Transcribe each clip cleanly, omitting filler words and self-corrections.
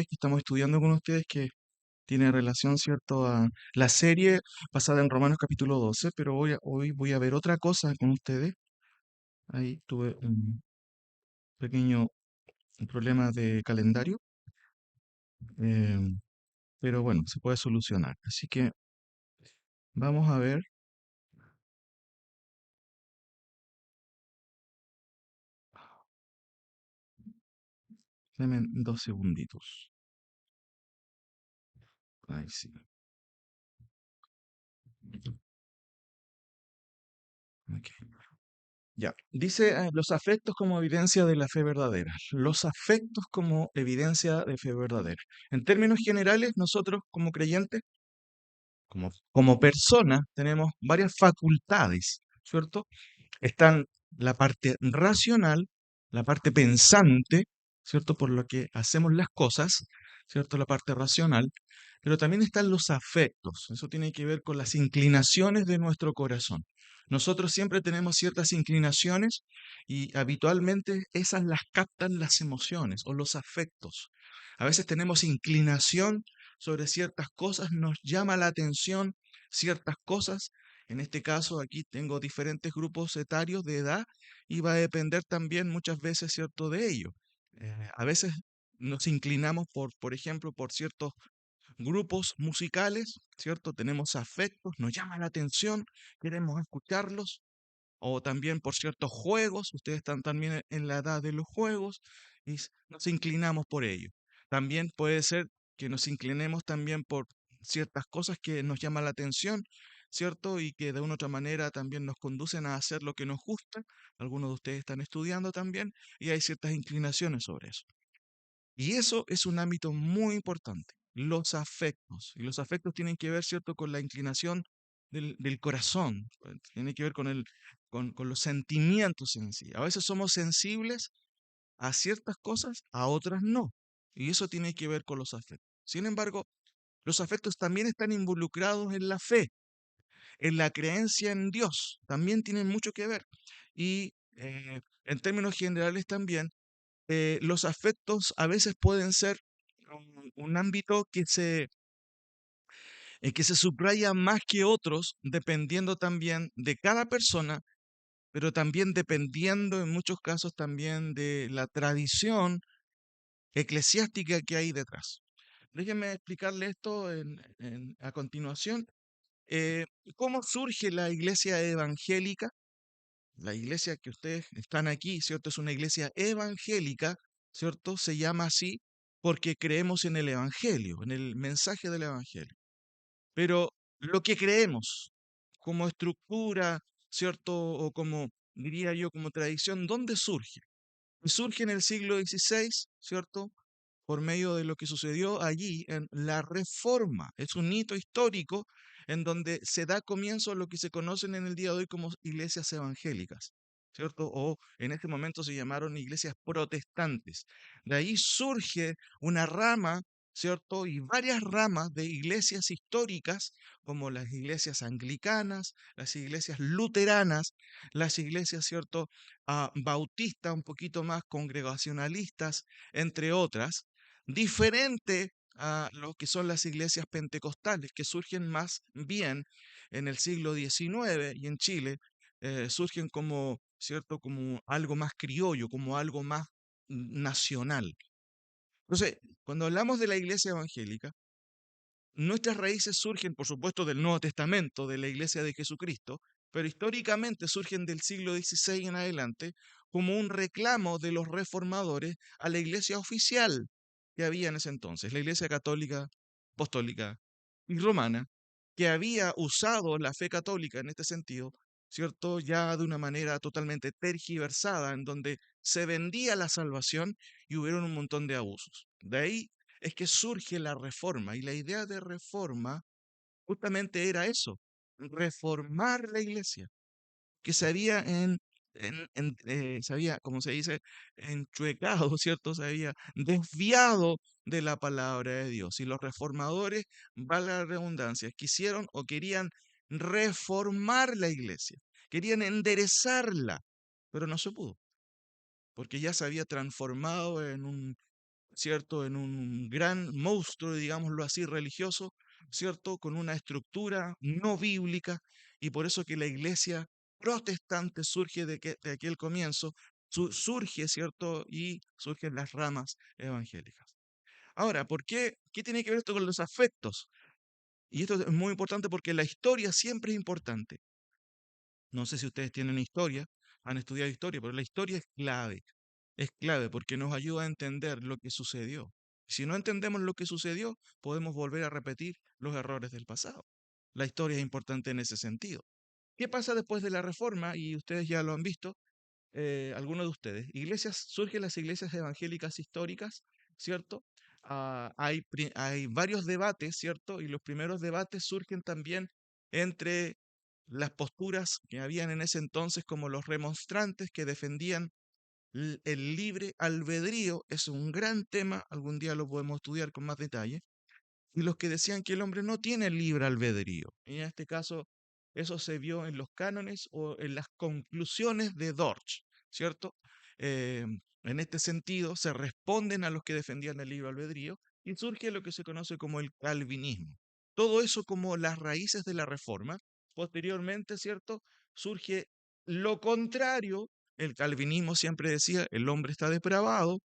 que estamos estudiando con ustedes que tiene relación, ¿cierto?, a la serie basada en Romanos capítulo 12, pero hoy voy a ver otra cosa con ustedes. Ahí tuve un pequeño problema de calendario, eh, pero bueno, se puede solucionar. Así que vamos a ver, denme 2 segunditos. Ahí sí. Ok. Ya, dice los afectos como evidencia de la fe verdadera. Los afectos como evidencia de fe verdadera. En términos generales, nosotros como creyentes, como personas, tenemos varias facultades, ¿cierto? Están la parte racional, la parte pensante, ¿cierto? Por lo que hacemos las cosas, ¿cierto? La parte racional, pero también están los afectos. Eso tiene que ver con las inclinaciones de nuestro corazón. Nosotros siempre tenemos ciertas inclinaciones y habitualmente esas las captan las emociones o los afectos. A veces tenemos inclinación sobre ciertas cosas, nos llama la atención ciertas cosas. En este caso, aquí tengo diferentes grupos etarios de edad y va a depender también muchas veces, ¿cierto?, de ello. A veces nos inclinamos por ejemplo, por ciertos grupos musicales, ¿cierto? Tenemos afectos, nos llama la atención, queremos escucharlos, o también por ciertos juegos, ustedes están también en la edad de los juegos y nos inclinamos por ello. También puede ser que nos inclinemos también por ciertas cosas que nos llaman la atención, ¿cierto? Y que de una u otra manera también nos conducen a hacer lo que nos gusta. Algunos de ustedes están estudiando también y hay ciertas inclinaciones sobre eso. Y eso es un ámbito muy importante, los afectos. Y los afectos tienen que ver, ¿cierto?, con la inclinación del corazón, tiene que ver con los sentimientos en sí. A veces somos sensibles a ciertas cosas, a otras no. Y eso tiene que ver con los afectos. Sin embargo, los afectos también están involucrados en la fe, en la creencia en Dios. También tienen mucho que ver. Y en términos generales también los afectos a veces pueden ser un ámbito que se subraya más que otros, dependiendo también de cada persona, pero también dependiendo en muchos casos también de la tradición eclesiástica que hay detrás. Déjenme explicarle esto a continuación. Eh, ¿Cómo surge la iglesia evangélica? La iglesia que ustedes están aquí, ¿cierto? Es una iglesia evangélica, ¿cierto? Se llama así porque creemos en el evangelio, en el mensaje del evangelio. Pero lo que creemos como estructura, ¿cierto? O como, diría yo, como tradición, ¿dónde surge? Surge en el siglo XVI, ¿cierto? Por medio de lo que sucedió allí en la Reforma. Es un hito histórico en donde se da comienzo a lo que se conocen en el día de hoy como iglesias evangélicas, ¿cierto? O en este momento se llamaron iglesias protestantes. De ahí surge una rama, ¿cierto? Y varias ramas de iglesias históricas, como las iglesias anglicanas, las iglesias luteranas, las iglesias, ¿cierto?, bautistas, un poquito más congregacionalistas, entre otras, diferente a lo que son las iglesias pentecostales, que surgen más bien en el siglo XIX y en Chile, surgen como, ¿cierto?, como algo más criollo, como algo más nacional. Entonces, cuando hablamos de la iglesia evangélica, nuestras raíces surgen, por supuesto, del Nuevo Testamento, de la Iglesia de Jesucristo, pero históricamente surgen del siglo XVI en adelante como un reclamo de los reformadores a la iglesia oficial que había en ese entonces, la Iglesia Católica, Apostólica y Romana, que había usado la fe católica en este sentido, ¿cierto? Ya de una manera totalmente tergiversada, en donde se vendía la salvación y hubieron un montón de abusos. De ahí es que surge la reforma y la idea de reforma justamente era eso, reformar la iglesia, que se había se había, como se dice, enchuecado, ¿cierto? Se había desviado de la palabra de Dios. Y los reformadores, valga la redundancia, quisieron o querían reformar la iglesia, querían enderezarla, pero no se pudo, porque ya se había transformado ¿cierto? En un gran monstruo, digámoslo así, religioso, ¿cierto? Con una estructura no bíblica, y por eso que la iglesia protestante surge de aquel comienzo, surge, ¿cierto? Y surgen las ramas evangélicas. Ahora, ¿qué tiene que ver esto con los afectos? Y esto es muy importante porque la historia siempre es importante. No sé si ustedes tienen historia, han estudiado historia, pero la historia es clave. Es clave porque nos ayuda a entender lo que sucedió. Si no entendemos lo que sucedió, podemos volver a repetir los errores del pasado. La historia es importante en ese sentido. ¿Qué pasa después de la reforma? Y ustedes ya lo han visto, algunos de ustedes. Surgen las iglesias evangélicas históricas, ¿cierto? Hay varios debates, ¿cierto? Y los primeros debates surgen también entre las posturas que habían en ese entonces, como los remonstrantes que defendían el libre albedrío. Es un gran tema, algún día lo podemos estudiar con más detalle, y los que decían que el hombre no tiene libre albedrío. Y en este caso, eso se vio en los cánones o en las conclusiones de Dort, ¿cierto? Eh, en este sentido, se responden a los que defendían el libre albedrío y surge lo que se conoce como el calvinismo. Todo eso como las raíces de la reforma. Posteriormente, ¿cierto? Surge lo contrario. El calvinismo siempre decía, el hombre está depravado,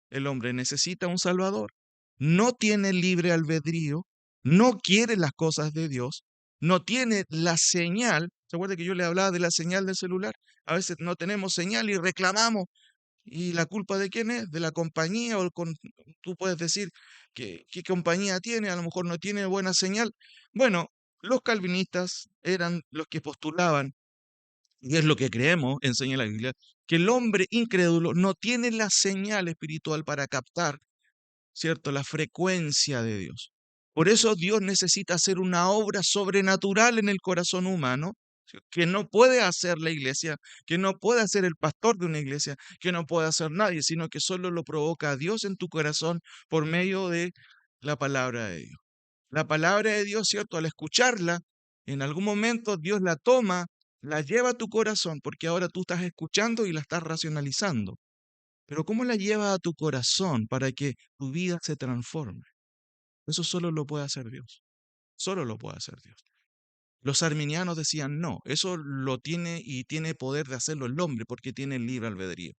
el hombre necesita un salvador, no tiene libre albedrío, no quiere las cosas de Dios, no tiene la señal. ¿Se acuerda que yo le hablaba de la señal del celular? A veces no tenemos señal y reclamamos. ¿Y la culpa de quién es? De la compañía. Tú puedes decir que qué compañía tiene, a lo mejor no tiene buena señal. Bueno, los calvinistas eran los que postulaban, y es lo que creemos, enseña la Biblia, que el hombre incrédulo no tiene la señal espiritual para captar, ¿cierto?, la frecuencia de Dios. Por eso Dios necesita hacer una obra sobrenatural en el corazón humano, ¿sí?, que no puede hacer la iglesia, que no puede hacer el pastor de una iglesia, que no puede hacer nadie, sino que solo lo provoca Dios en tu corazón por medio de la palabra de Dios. La palabra de Dios, ¿cierto? Al escucharla, en algún momento Dios la toma, la lleva a tu corazón, porque ahora tú estás escuchando y la estás racionalizando. Pero ¿cómo la lleva a tu corazón para que tu vida se transforme? Eso solo lo puede hacer Dios. Solo lo puede hacer Dios. Los arminianos decían, no, eso lo tiene y tiene poder de hacerlo el hombre porque tiene libre albedrío.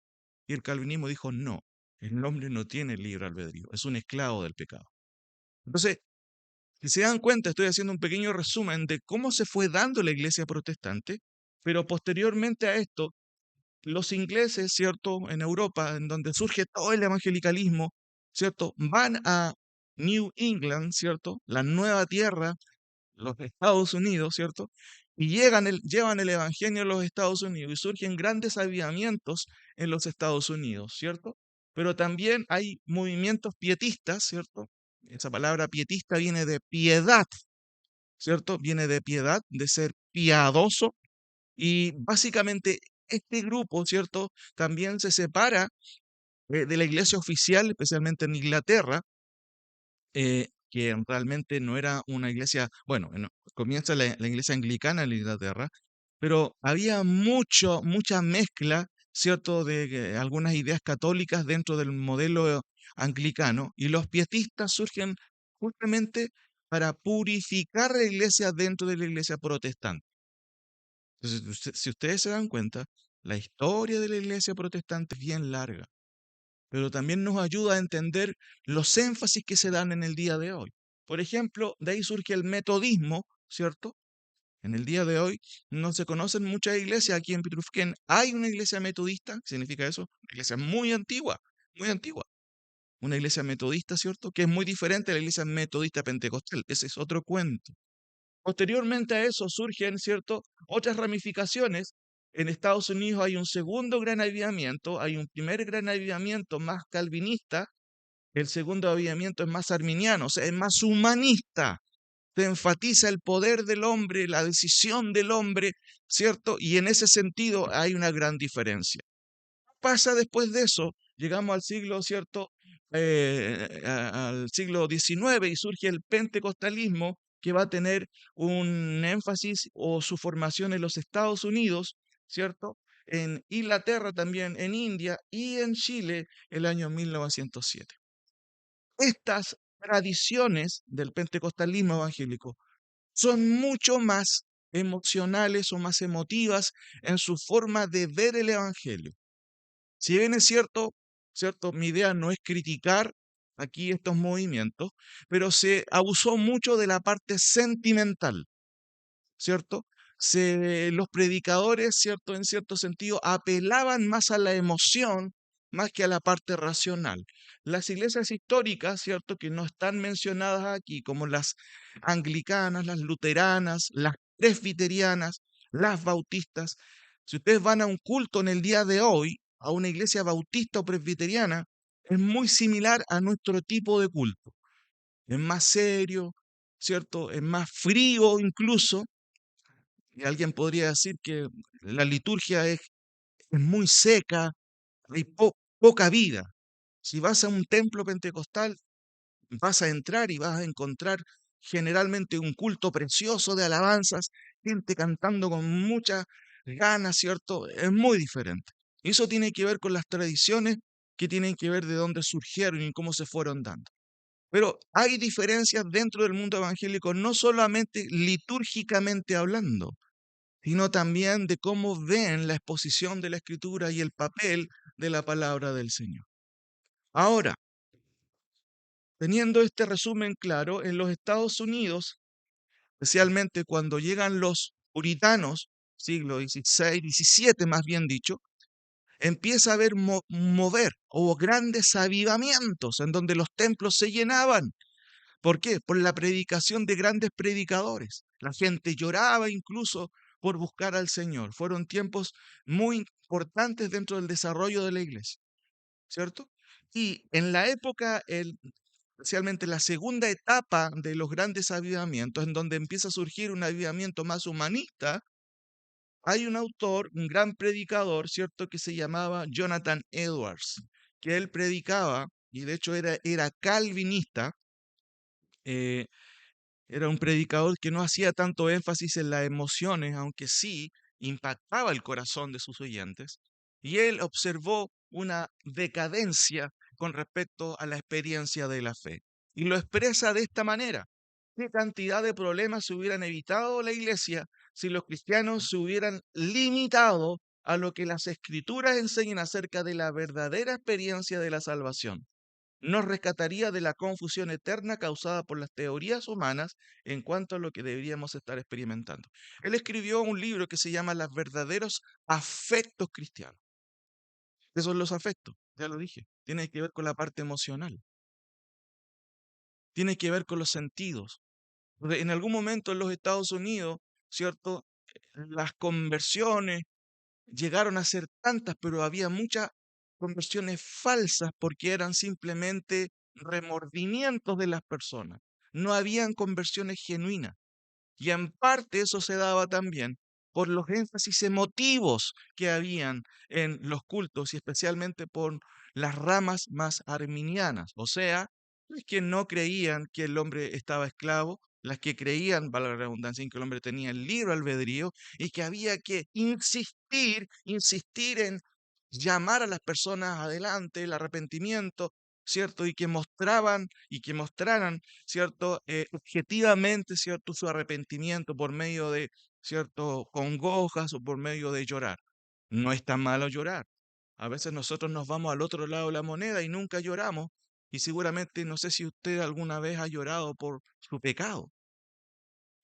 Y el calvinismo dijo, no, el hombre no tiene libre albedrío, es un esclavo del pecado. Entonces, si se dan cuenta, estoy haciendo un pequeño resumen de cómo se fue dando la iglesia protestante, pero posteriormente a esto, los ingleses, ¿cierto?, en Europa, en donde surge todo el evangelicalismo, ¿cierto?, van a New England, ¿cierto?, la nueva tierra, los Estados Unidos, ¿cierto?, y llevan el evangelio a los Estados Unidos y surgen grandes avivamientos en los Estados Unidos, ¿cierto? Pero también hay movimientos pietistas, ¿cierto? Esa palabra pietista viene de piedad, ¿cierto? Viene de piedad, de ser piadoso. Y básicamente este grupo, ¿cierto? También se separa de la iglesia oficial, especialmente en Inglaterra, que realmente no era una iglesia, bueno, comienza la iglesia anglicana en Inglaterra, pero había mucha mezcla, ¿cierto?, de algunas ideas católicas dentro del modelo anglicano, y los pietistas surgen justamente para purificar la iglesia dentro de la iglesia protestante. Entonces, si ustedes se dan cuenta, la historia de la iglesia protestante es bien larga, pero también nos ayuda a entender los énfasis que se dan en el día de hoy. Por ejemplo, de ahí surge el metodismo, ¿cierto? En el día de hoy no se conocen muchas iglesias. Aquí en Pitrufquén hay una iglesia metodista. ¿Qué significa eso? Una iglesia muy antigua, muy antigua. Una iglesia metodista, ¿cierto? Que es muy diferente a la iglesia metodista pentecostal. Ese es otro cuento. Posteriormente a eso surgen, ¿cierto?, otras ramificaciones. En Estados Unidos hay un segundo gran avivamiento, hay un primer gran avivamiento más calvinista, el segundo avivamiento es más arminiano, o sea, es más humanista, se enfatiza el poder del hombre, la decisión del hombre, ¿cierto? Y en ese sentido hay una gran diferencia. Pasa después de eso, llegamos al siglo, ¿cierto? Al siglo XIX y surge el pentecostalismo que va a tener un énfasis o su formación en los Estados Unidos, ¿cierto? En Inglaterra también, en India y en Chile el año 1907. estas tradiciones del pentecostalismo evangélico son mucho más emocionales o más emotivas en su forma de ver el evangelio. Si bien es cierto, mi idea no es criticar aquí estos movimientos, pero se abusó mucho de la parte sentimental. ¿Cierto? Los predicadores, ¿cierto? En cierto sentido, apelaban más a la emoción más que a la parte racional. Las iglesias históricas, ¿cierto? Que no están mencionadas aquí, como las anglicanas, las luteranas, las presbiterianas, las bautistas. Si ustedes van a un culto en el día de hoy, a una iglesia bautista o presbiteriana, es muy similar a nuestro tipo de culto. Es más serio, ¿cierto? Es más frío incluso, y alguien podría decir que la liturgia es muy seca, hay poca vida. Si vas a un templo pentecostal, vas a entrar y vas a encontrar generalmente un culto precioso de alabanzas, gente cantando con muchas ganas, ¿cierto? Es muy diferente. Y eso tiene que ver con las tradiciones que tienen que ver de dónde surgieron y cómo se fueron dando. Pero hay diferencias dentro del mundo evangélico, no solamente litúrgicamente hablando, sino también de cómo ven la exposición de la Escritura y el papel de la palabra del Señor. Ahora, teniendo este resumen claro, en los Estados Unidos, especialmente cuando llegan los puritanos, siglo XVI, XVII más bien dicho, empieza a haber mover, hubo grandes avivamientos en donde los templos se llenaban. ¿Por qué? Por la predicación de grandes predicadores. La gente lloraba incluso por buscar al Señor. Fueron tiempos muy importantes dentro del desarrollo de la iglesia, ¿cierto? Y en la época, especialmente la segunda etapa de los grandes avivamientos, en donde empieza a surgir un avivamiento más humanista, hay un autor, un gran predicador, ¿cierto?, que se llamaba Jonathan Edwards, que él predicaba, y de hecho era calvinista. eh, Era un predicador que no hacía tanto énfasis en las emociones, aunque sí impactaba el corazón de sus oyentes, y él observó una decadencia con respecto a la experiencia de la fe. Y lo expresa de esta manera. ¿Qué cantidad de problemas se hubieran evitado la iglesia si los cristianos se hubieran limitado a lo que las escrituras enseñan acerca de la verdadera experiencia de la salvación? Nos rescataría de la confusión eterna causada por las teorías humanas en cuanto a lo que deberíamos estar experimentando. Él escribió un libro que se llama Los verdaderos afectos cristianos. ¿Qué son los afectos? Ya lo dije. Tiene que ver con la parte emocional. Tiene que ver con los sentidos. Porque en algún momento en los Estados Unidos, ¿cierto? Las conversiones llegaron a ser tantas, pero había muchas conversiones falsas porque eran simplemente remordimientos de las personas. No habían conversiones genuinas. Y en parte eso se daba también por los énfasis emotivos que habían en los cultos y especialmente por las ramas más arminianas, o sea, las que no creían que el hombre estaba esclavo, las que creían, valga la redundancia, en que el hombre tenía el libre albedrío y que había que insistir en llamar a las personas adelante, el arrepentimiento, ¿cierto? Y que mostraran, ¿cierto? Objetivamente, ¿cierto? Su arrepentimiento por medio de, ¿cierto? Congojas o por medio de llorar. No es tan malo llorar. A veces nosotros nos vamos al otro lado de la moneda y nunca lloramos. Y seguramente no sé si usted alguna vez ha llorado por su pecado.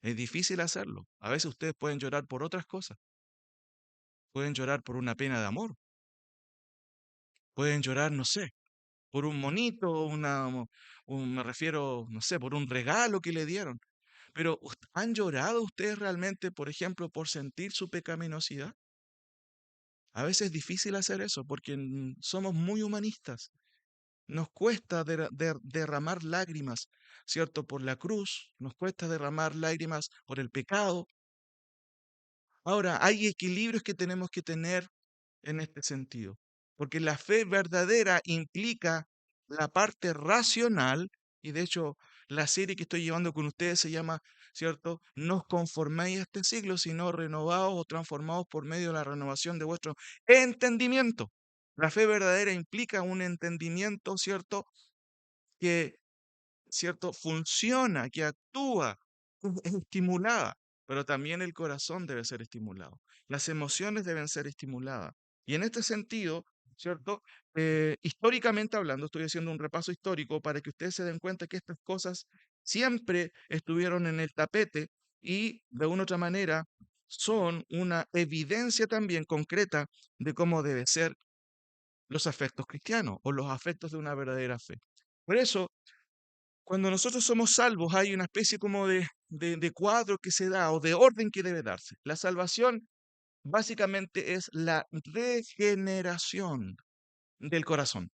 Es difícil hacerlo. A veces ustedes pueden llorar por otras cosas. Pueden llorar por una pena de amor. Pueden llorar, no sé, por un monito, me refiero, no sé, por un regalo que le dieron. Pero ¿han llorado ustedes realmente, por ejemplo, por sentir su pecaminosidad? A veces es difícil hacer eso porque somos muy humanistas. Nos cuesta derramar lágrimas, ¿cierto? Por la cruz, nos cuesta derramar lágrimas por el pecado. Ahora, hay equilibrios que tenemos que tener en este sentido, porque la fe verdadera implica la parte racional, y de hecho la serie que estoy llevando con ustedes se llama, ¿cierto? No os conforméis a este siglo, sino renovados o transformados por medio de la renovación de vuestro entendimiento. La fe verdadera implica un entendimiento, ¿cierto? Que ¿cierto? Funciona, que actúa, es estimulada, pero también el corazón debe ser estimulado. Las emociones deben ser estimuladas. Y en este sentido, ¿cierto? Históricamente hablando, estoy haciendo un repaso histórico para que ustedes se den cuenta que estas cosas siempre estuvieron en el tapete y de una u otra manera son una evidencia también concreta de cómo debe ser los afectos cristianos o los afectos de una verdadera fe. Por eso, cuando nosotros somos salvos, hay una especie como de cuadro que se da o de orden que debe darse. La salvación básicamente es la regeneración del corazón.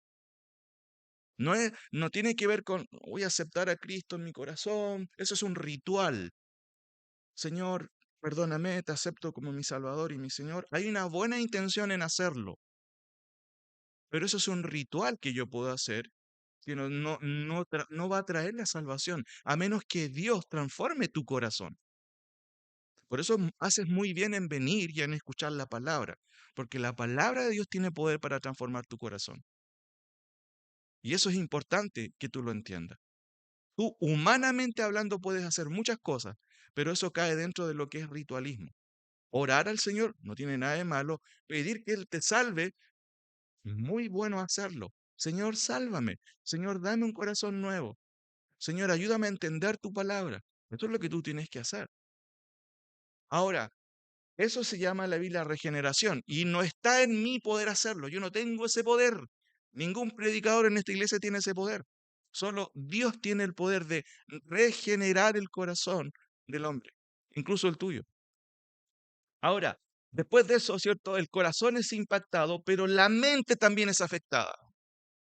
No tiene que ver con voy a aceptar a Cristo en mi corazón. Eso es un ritual. Señor, perdóname, te acepto como mi Salvador y mi Señor. Hay una buena intención en hacerlo, pero eso es un ritual que yo puedo hacer que no va a traer la salvación, a menos que Dios transforme tu corazón. Por eso haces muy bien en venir y en escuchar la palabra, porque la palabra de Dios tiene poder para transformar tu corazón. Y eso es importante que tú lo entiendas. Tú, humanamente hablando, puedes hacer muchas cosas, pero eso cae dentro de lo que es ritualismo. Orar al Señor no tiene nada de malo, pedir que Él te salve, es muy bueno hacerlo. Señor, sálvame. Señor, dame un corazón nuevo. Señor, ayúdame a entender tu palabra. Esto es lo que tú tienes que hacer. Ahora, eso se llama la Biblia regeneración y no está en mí poder hacerlo. Yo no tengo ese poder. Ningún predicador en esta iglesia tiene ese poder. Solo Dios tiene el poder de regenerar el corazón del hombre, incluso el tuyo. Ahora, después de eso, ¿cierto? El corazón es impactado, pero la mente también es afectada.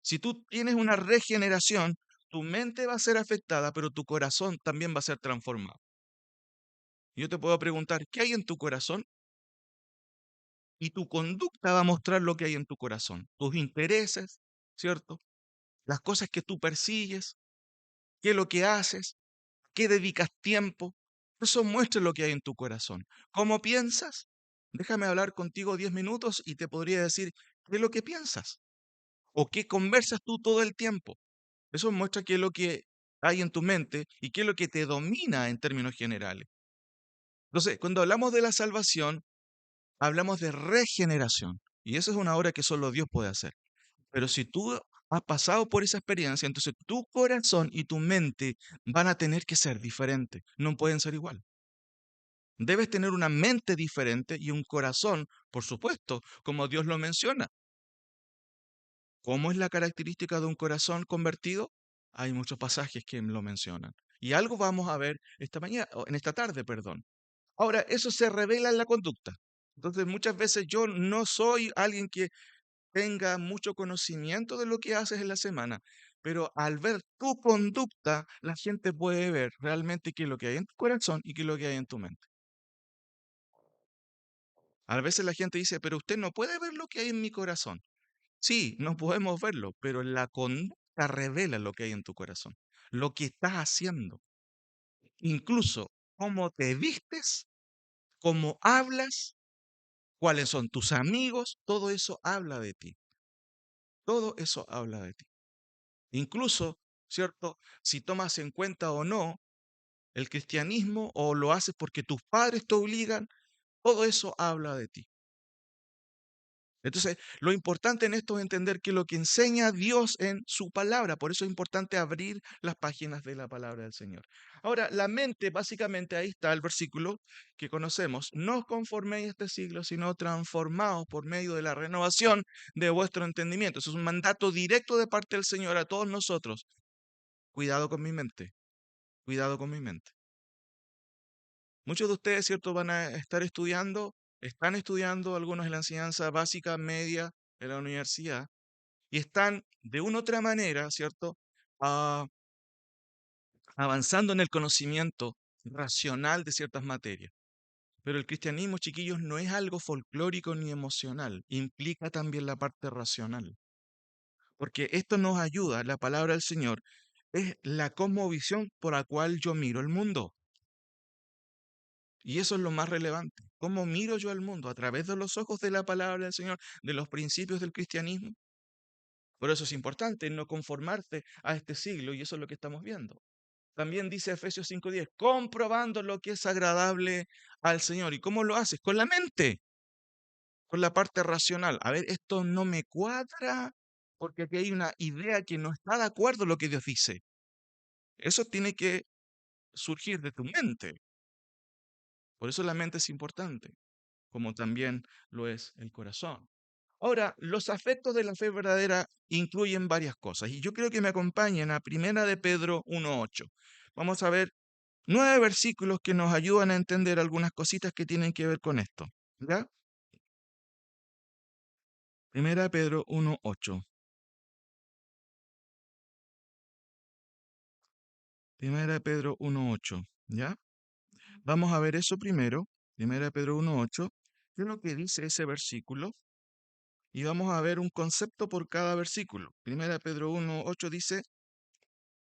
Si tú tienes una regeneración, tu mente va a ser afectada, pero tu corazón también va a ser transformado. Yo te puedo preguntar, ¿qué hay en tu corazón? Y tu conducta va a mostrar lo que hay en tu corazón. Tus intereses, ¿cierto? Las cosas que tú persigues, qué es lo que haces, qué dedicas tiempo. Eso muestra lo que hay en tu corazón. ¿Cómo piensas? Déjame hablar contigo 10 minutos y te podría decir qué es lo que piensas o qué conversas tú todo el tiempo. Eso muestra qué es lo que hay en tu mente y qué es lo que te domina en términos generales. Entonces, cuando hablamos de la salvación, hablamos de regeneración. Y eso es una obra que solo Dios puede hacer. Pero si tú has pasado por esa experiencia, entonces tu corazón y tu mente van a tener que ser diferentes. No pueden ser igual. Debes tener una mente diferente y un corazón, por supuesto, como Dios lo menciona. ¿Cómo es la característica de un corazón convertido? Hay muchos pasajes que lo mencionan. Y algo vamos a ver esta mañana, o en esta tarde, perdón. Ahora, eso se revela en la conducta. Entonces, muchas veces yo no soy alguien que tenga mucho conocimiento de lo que haces en la semana, pero al ver tu conducta, la gente puede ver realmente qué es lo que hay en tu corazón y qué es lo que hay en tu mente. A veces la gente dice, pero usted no puede ver lo que hay en mi corazón. Sí, no podemos verlo, pero la conducta revela lo que hay en tu corazón, lo que estás haciendo, incluso cómo te vistes, cómo hablas, cuáles son tus amigos, todo eso habla de ti. Todo eso habla de ti. Incluso, ¿cierto? Si tomas en cuenta o no el cristianismo o lo haces porque tus padres te obligan, todo eso habla de ti. Entonces, lo importante en esto es entender que lo que enseña Dios en su palabra, por eso es importante abrir las páginas de la palabra del Señor. Ahora, la mente, básicamente ahí está el versículo que conocemos, no os conforméis a este siglo, sino transformaos por medio de la renovación de vuestro entendimiento. Eso es un mandato directo de parte del Señor a todos nosotros. Cuidado con mi mente, cuidado con mi mente. Muchos de ustedes, ¿cierto?, van a estar estudiando, están estudiando algunos en la enseñanza básica, media, de la universidad, y están de una u otra manera, ¿cierto?, ah, avanzando en el conocimiento racional de ciertas materias. Pero el cristianismo, chiquillos, no es algo folclórico ni emocional, implica también la parte racional. Porque esto nos ayuda, la palabra del Señor, es la cosmovisión por la cual yo miro el mundo. Y eso es lo más relevante. ¿Cómo miro yo al mundo? ¿A través de los ojos de la palabra del Señor, de los principios del cristianismo? Por eso es importante no conformarte a este siglo y eso es lo que estamos viendo. También dice Efesios 5:10, comprobando lo que es agradable al Señor. ¿Y cómo lo haces? Con la mente, con la parte racional. A ver, esto no me cuadra porque aquí hay una idea que no está de acuerdo con lo que Dios dice. Eso tiene que surgir de tu mente. Por eso la mente es importante, como también lo es el corazón. Ahora, los afectos de la fe verdadera incluyen varias cosas, y yo creo que me acompañen a Primera de Pedro 1:8. Vamos a ver 9 versículos que nos ayudan a entender algunas cositas que tienen que ver con esto. ¿Ya? Primera de Pedro 1:8. Primera de Pedro 1:8. ¿Ya? Vamos a ver eso primero. Primera de Pedro 1:8. ¿Qué es lo que dice ese versículo? Y vamos a ver un concepto por cada versículo. Primera de Pedro 1:8 dice,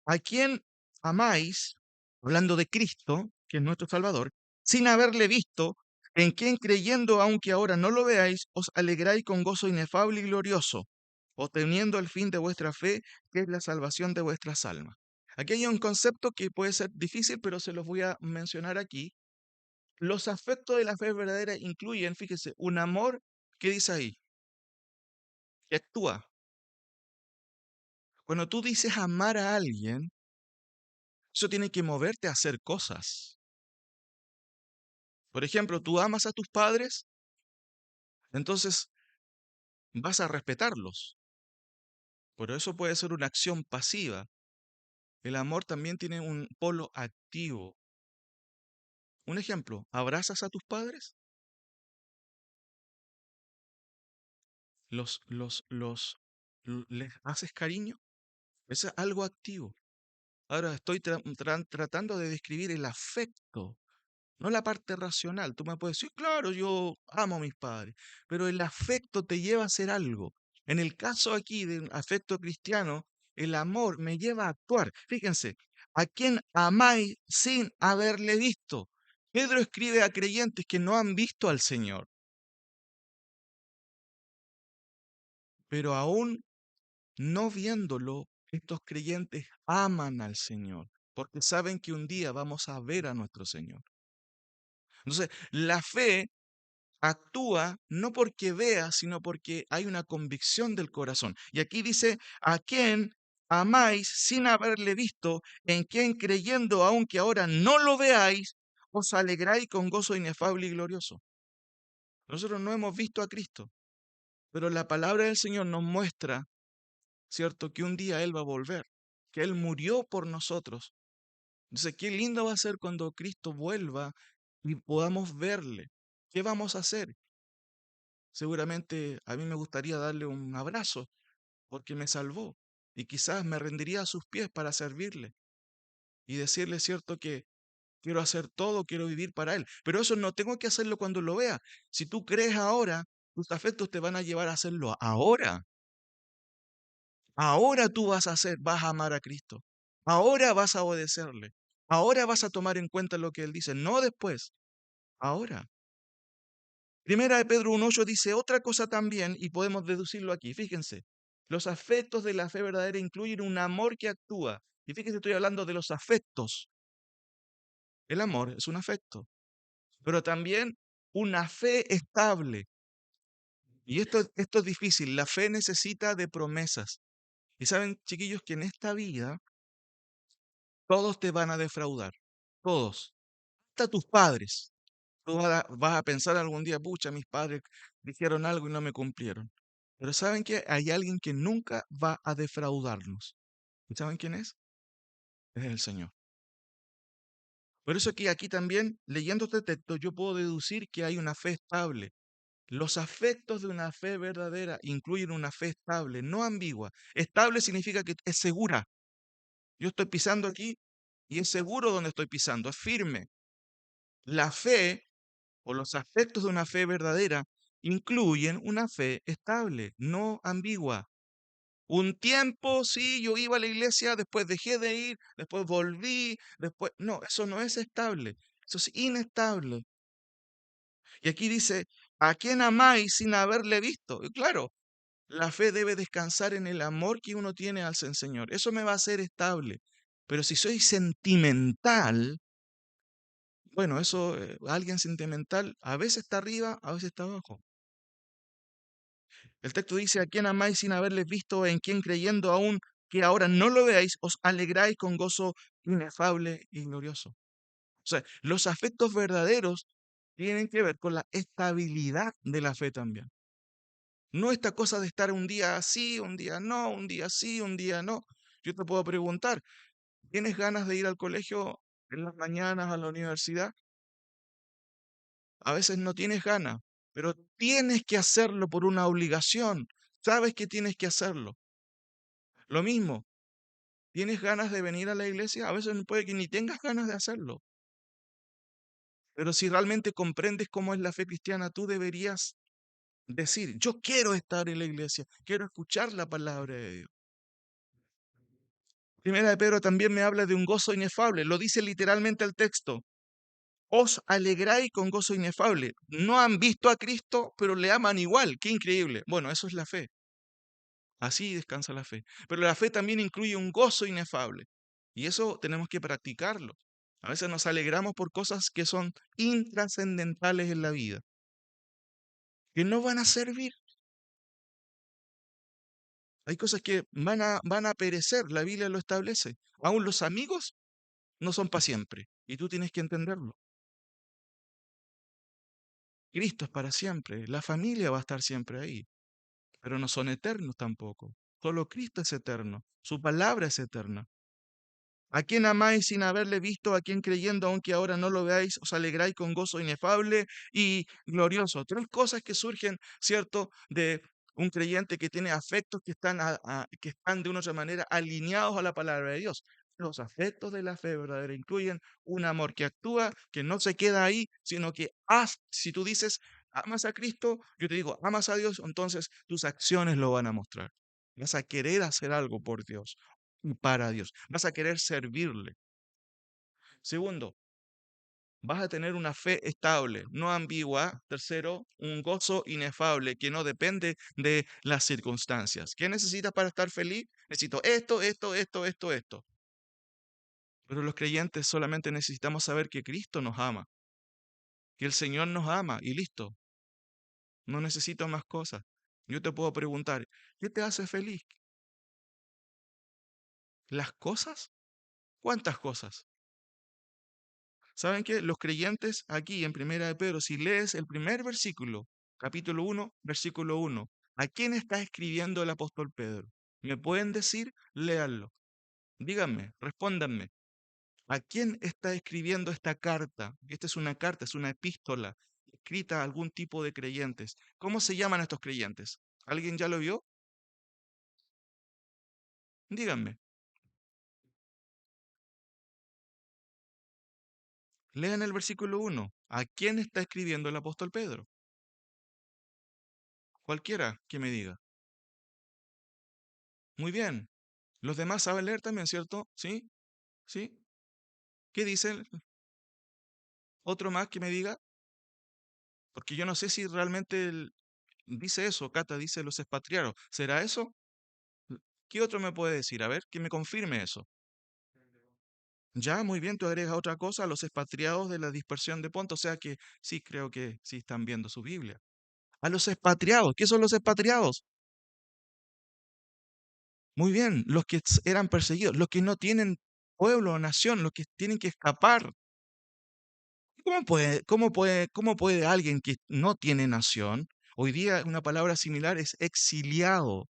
a quien amáis, hablando de Cristo, que es nuestro Salvador, sin haberle visto, en quien creyendo, aunque ahora no lo veáis, os alegráis con gozo inefable y glorioso, obteniendo el fin de vuestra fe, que es la salvación de vuestras almas. Aquí hay un concepto que puede ser difícil, pero se los voy a mencionar aquí. Los afectos de la fe verdadera incluyen, fíjese, un amor que dice ahí, que actúa. Cuando tú dices amar a alguien, eso tiene que moverte a hacer cosas. Por ejemplo, tú amas a tus padres, entonces vas a respetarlos. Pero eso puede ser una acción pasiva. El amor también tiene un polo activo. Un ejemplo, ¿abrazas a tus padres? ¿Les haces cariño? Eso es algo activo. Ahora estoy tratando de describir el afecto. No la parte racional. Tú me puedes decir, claro, yo amo a mis padres, pero el afecto te lleva a hacer algo. En el caso aquí de un afecto cristiano, el amor me lleva a actuar. Fíjense, ¿a quien amáis sin haberle visto? Pedro escribe a creyentes que no han visto al Señor, pero aún no viéndolo, estos creyentes aman al Señor, porque saben que un día vamos a ver a nuestro Señor. Entonces, la fe actúa no porque vea, sino porque hay una convicción del corazón. Y aquí dice, a quien amáis sin haberle visto, en quien creyendo, aunque ahora no lo veáis, os alegráis con gozo inefable y glorioso. Nosotros no hemos visto a Cristo, pero la palabra del Señor nos muestra, ¿cierto?, que un día Él va a volver, que Él murió por nosotros. Entonces, qué lindo va a ser cuando Cristo vuelva y podamos verle. ¿Qué vamos a hacer? Seguramente a mí me gustaría darle un abrazo porque me salvó y quizás me rendiría a sus pies para servirle y decirle, cierto, que quiero hacer todo, quiero vivir para él. Pero eso no tengo que hacerlo cuando lo vea. Si tú crees ahora, tus afectos te van a llevar a hacerlo ahora. Ahora tú vas a hacer, vas a amar a Cristo. Ahora vas a obedecerle. Ahora vas a tomar en cuenta lo que él dice, no después, ahora. Primera de Pedro 1:8 dice otra cosa también y podemos deducirlo aquí. Fíjense, los afectos de la fe verdadera incluyen un amor que actúa. Y fíjense, estoy hablando de los afectos. El amor es un afecto, pero también una fe estable. Y esto es difícil. La fe necesita de promesas. Y saben, chiquillos, que en esta vida todos te van a defraudar. Todos. Hasta tus padres. Tú vas a pensar algún día, pucha, mis padres dijeron algo y no me cumplieron. Pero ¿saben qué? Hay alguien que nunca va a defraudarnos. ¿Y saben quién es? Es el Señor. Por eso que aquí también, leyendo este texto, yo puedo deducir que hay una fe estable. Los afectos de una fe verdadera incluyen una fe estable, no ambigua. Estable significa que es segura. Yo estoy pisando aquí y es seguro donde estoy pisando, es firme. La fe o los aspectos de una fe verdadera incluyen una fe estable, no ambigua. Un tiempo, sí, yo iba a la iglesia, después dejé de ir, después volví, después... No, eso no es estable, eso es inestable. Y aquí dice, ¿a quién amáis sin haberle visto? Y claro, la fe debe descansar en el amor que uno tiene al Señor. Eso me va a hacer estable. Pero si soy sentimental, bueno, eso, alguien sentimental a veces está arriba, a veces está abajo. El texto dice, a quien amáis sin haberles visto, en quien creyendo aún que ahora no lo veáis, os alegráis con gozo inefable y glorioso. O sea, los afectos verdaderos tienen que ver con la estabilidad de la fe también. No esta cosa de estar un día sí, un día no, un día sí, un día no. Yo te puedo preguntar, ¿tienes ganas de ir al colegio en las mañanas, a la universidad? A veces no tienes ganas, pero tienes que hacerlo por una obligación. Sabes que tienes que hacerlo. Lo mismo, ¿tienes ganas de venir a la iglesia? A veces puede que ni tengas ganas de hacerlo. Pero si realmente comprendes cómo es la fe cristiana, tú deberías decir, yo quiero estar en la iglesia, quiero escuchar la palabra de Dios. Primera de Pedro también me habla de un gozo inefable, lo dice literalmente el texto. Os alegráis con gozo inefable. No han visto a Cristo, pero le aman igual. Qué increíble. Bueno, eso es la fe. Así descansa la fe. Pero la fe también incluye un gozo inefable. Y eso tenemos que practicarlo. A veces nos alegramos por cosas que son intrascendentales en la vida, que no van a servir. Hay cosas que van a perecer, la Biblia lo establece. Aún los amigos no son para siempre. Y tú tienes que entenderlo. Cristo es para siempre. La familia va a estar siempre ahí. Pero no son eternos tampoco. Solo Cristo es eterno. Su palabra es eterna. A quien amáis sin haberle visto, a quien creyendo, aunque ahora no lo veáis, os alegráis con gozo inefable y glorioso. Tres cosas que surgen, ¿cierto?, de un creyente que tiene afectos que están, que están de una u otra manera alineados a la palabra de Dios. Los afectos de la fe verdadera incluyen un amor que actúa, que no se queda ahí, sino que si tú dices, amas a Cristo, yo te digo, amas a Dios, entonces tus acciones lo van a mostrar. Vas a querer hacer algo por Dios y para Dios. Vas a querer servirle. Segundo, vas a tener una fe estable, no ambigua. Tercero, un gozo inefable que no depende de las circunstancias. ¿Qué necesitas para estar feliz? Necesito esto, esto, esto, esto, esto. Pero los creyentes solamente necesitamos saber que Cristo nos ama, que el Señor nos ama y listo. No necesito más cosas. Yo te puedo preguntar, ¿qué te hace feliz? ¿Las cosas? ¿Cuántas cosas? ¿Saben qué? Los creyentes aquí en Primera de Pedro, si lees el primer versículo, capítulo 1, versículo 1, ¿a quién está escribiendo el apóstol Pedro? ¿Me pueden decir? Léanlo. Díganme, respóndanme. ¿A quién está escribiendo esta carta? Esta es una carta, es una epístola escrita a algún tipo de creyentes. ¿Cómo se llaman estos creyentes? ¿Alguien ya lo vio? Díganme. Lean el versículo 1. ¿A quién está escribiendo el apóstol Pedro? Cualquiera que me diga. Muy bien. Los demás saben leer también, ¿cierto? ¿Sí? ¿Sí? ¿Qué dice otro más que me diga? Porque yo no sé si realmente dice eso, Cata, dice los expatriados. ¿Será eso? ¿Qué otro me puede decir? A ver, que me confirme eso. Ya, muy bien, tú agregas otra cosa, los expatriados de la dispersión de Ponto, o sea que sí, creo que sí están viendo su Biblia. A los expatriados, ¿qué son los expatriados? Muy bien, los que eran perseguidos, los que no tienen pueblo o nación, los que tienen que escapar. ¿Cómo puede alguien que no tiene nación? Hoy día una palabra similar es exiliado,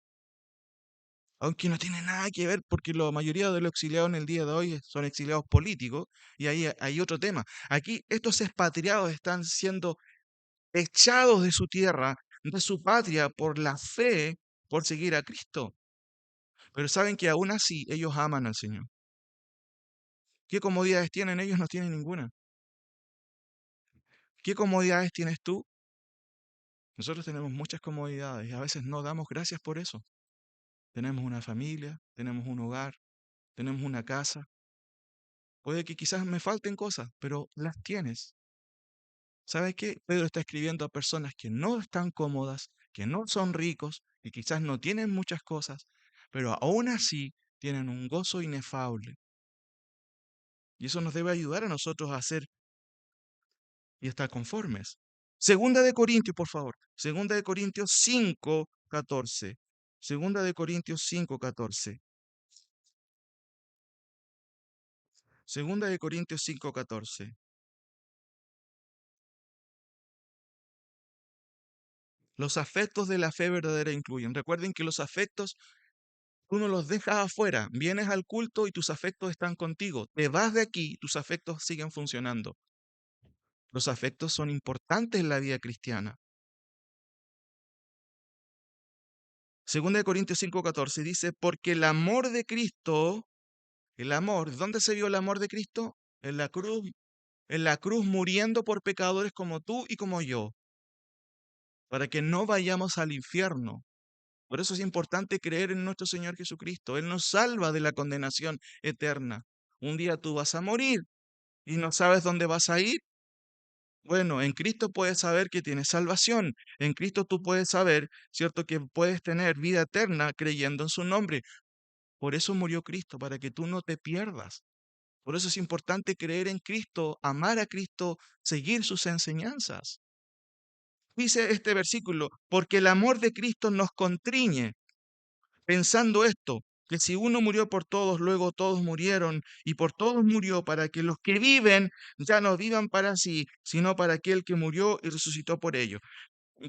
aunque no tiene nada que ver porque la mayoría de los exiliados en el día de hoy son exiliados políticos y ahí hay otro tema. Aquí estos expatriados están siendo echados de su tierra, de su patria, por la fe, por seguir a Cristo. Pero saben que aún así ellos aman al Señor. ¿Qué comodidades tienen ellos? No tienen ninguna. ¿Qué comodidades tienes tú? Nosotros tenemos muchas comodidades y a veces no damos gracias por eso. Tenemos una familia, tenemos un hogar, tenemos una casa. Puede que quizás me falten cosas, pero las tienes. ¿Sabes qué? Pedro está escribiendo a personas que no están cómodas, que no son ricos, que quizás no tienen muchas cosas, pero aún así tienen un gozo inefable. Y eso nos debe ayudar a nosotros a hacer y estar conformes. Segunda de Corintios, por favor. Segunda de Corintios 5:14. Segunda de Corintios 5:14. Segunda de Corintios 5:14. Los afectos de la fe verdadera incluyen. Recuerden que los afectos tú no los dejas afuera. Vienes al culto y tus afectos están contigo. Te vas de aquí, tus afectos siguen funcionando. Los afectos son importantes en la vida cristiana. Segunda de Corintios 5:14 dice, porque el amor de Cristo, el amor, ¿dónde se vio el amor de Cristo? En la cruz muriendo por pecadores como tú y como yo, para que no vayamos al infierno. Por eso es importante creer en nuestro Señor Jesucristo. Él nos salva de la condenación eterna. Un día tú vas a morir y no sabes dónde vas a ir. Bueno, en Cristo puedes saber que tienes salvación. En Cristo tú puedes saber, ¿cierto?, que puedes tener vida eterna creyendo en su nombre. Por eso murió Cristo, para que tú no te pierdas. Por eso es importante creer en Cristo, amar a Cristo, seguir sus enseñanzas. Dice este versículo, porque el amor de Cristo nos constriñe, pensando esto, que si uno murió por todos, luego todos murieron, y por todos murió para que los que viven ya no vivan para sí, sino para aquel que murió y resucitó por ellos.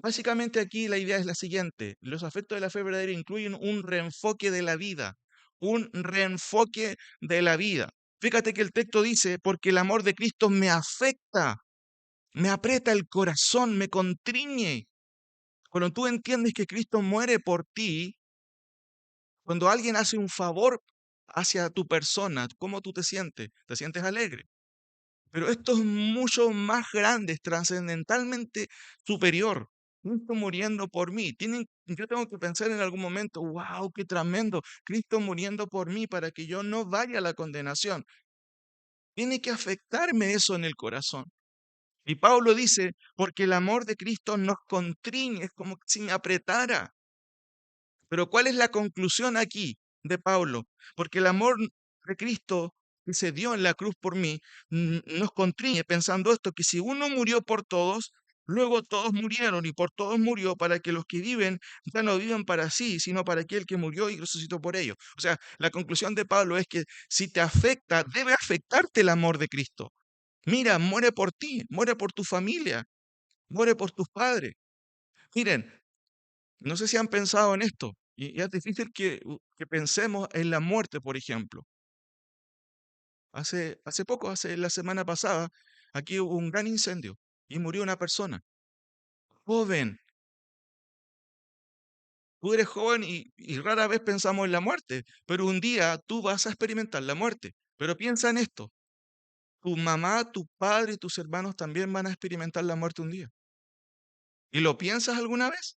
Básicamente aquí la idea es la siguiente: los afectos de la fe verdadera incluyen un reenfoque de la vida, un reenfoque de la vida. Fíjate que el texto dice, porque el amor de Cristo me afecta, me aprieta el corazón, me constriñe. Cuando tú entiendes que Cristo muere por ti, cuando alguien hace un favor hacia tu persona, ¿cómo tú te sientes? Te sientes alegre. Pero esto es mucho más grande, es trascendentalmente superior. Cristo muriendo por mí. Yo tengo que pensar en algún momento, wow, qué tremendo. Cristo muriendo por mí para que yo no vaya a la condenación. Tiene que afectarme eso en el corazón. Y Pablo dice, porque el amor de Cristo nos constriñe, es como si me apretara. Pero ¿cuál es la conclusión aquí de Pablo? Porque el amor de Cristo que se dio en la cruz por mí nos constriñe pensando esto, que si uno murió por todos, luego todos murieron y por todos murió para que los que viven ya no vivan para sí, sino para aquel que murió y resucitó por ellos. O sea, la conclusión de Pablo es que si te afecta, debe afectarte el amor de Cristo. Mira, muere por ti, muere por tu familia, muere por tus padres. Miren, no sé si han pensado en esto, y es difícil que pensemos en la muerte, por ejemplo. Hace poco, hace la semana pasada, aquí hubo un gran incendio y murió una persona, joven. Tú eres joven y rara vez pensamos en la muerte, pero un día tú vas a experimentar la muerte. Pero piensa en esto, tu mamá, tu padre y tus hermanos también van a experimentar la muerte un día. ¿Y lo piensas alguna vez?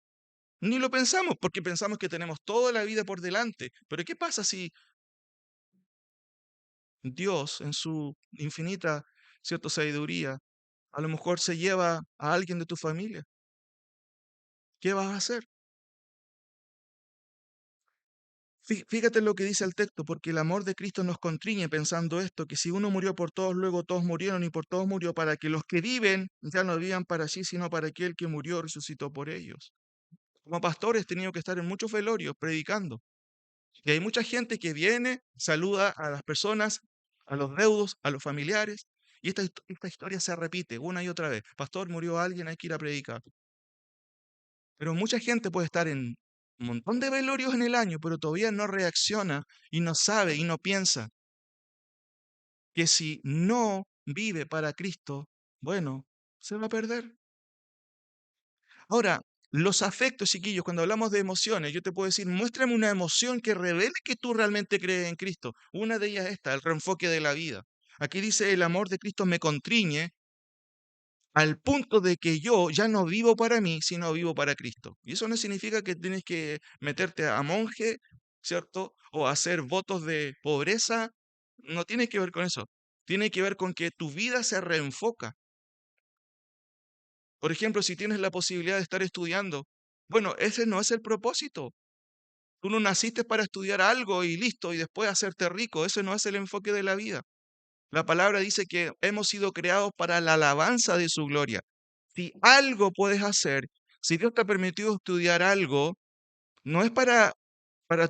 Ni lo pensamos, porque pensamos que tenemos toda la vida por delante. Pero ¿qué pasa si Dios, en su infinita, cierta sabiduría, a lo mejor se lleva a alguien de tu familia? ¿Qué vas a hacer? Fíjate lo que dice el texto, porque el amor de Cristo nos constriñe pensando esto, que si uno murió por todos, luego todos murieron y por todos murió para que los que viven ya no vivan para sí, sino para aquel que murió, resucitó por ellos. Como pastores he tenido que estar en muchos velorios predicando. Y hay mucha gente que viene, saluda a las personas, a los deudos, a los familiares, y esta historia se repite una y otra vez. Pastor, murió alguien, hay que ir a predicar. Pero mucha gente puede estar en un montón de velorios en el año, pero todavía no reacciona y no sabe y no piensa que si no vive para Cristo, bueno, se va a perder. Ahora, los afectos, chiquillos, cuando hablamos de emociones, yo te puedo decir, muéstrame una emoción que revele que tú realmente crees en Cristo. Una de ellas es esta, el reenfoque de la vida. Aquí dice, el amor de Cristo me constriñe al punto de que yo ya no vivo para mí, sino vivo para Cristo. Y eso no significa que tienes que meterte a monje, ¿cierto? O hacer votos de pobreza. No tiene que ver con eso. Tiene que ver con que tu vida se reenfoca. Por ejemplo, si tienes la posibilidad de estar estudiando, bueno, ese no es el propósito. Tú no naciste para estudiar algo y listo, y después hacerte rico. Ese no es el enfoque de la vida. La palabra dice que hemos sido creados para la alabanza de su gloria. Si algo puedes hacer, si Dios te ha permitido estudiar algo, no es para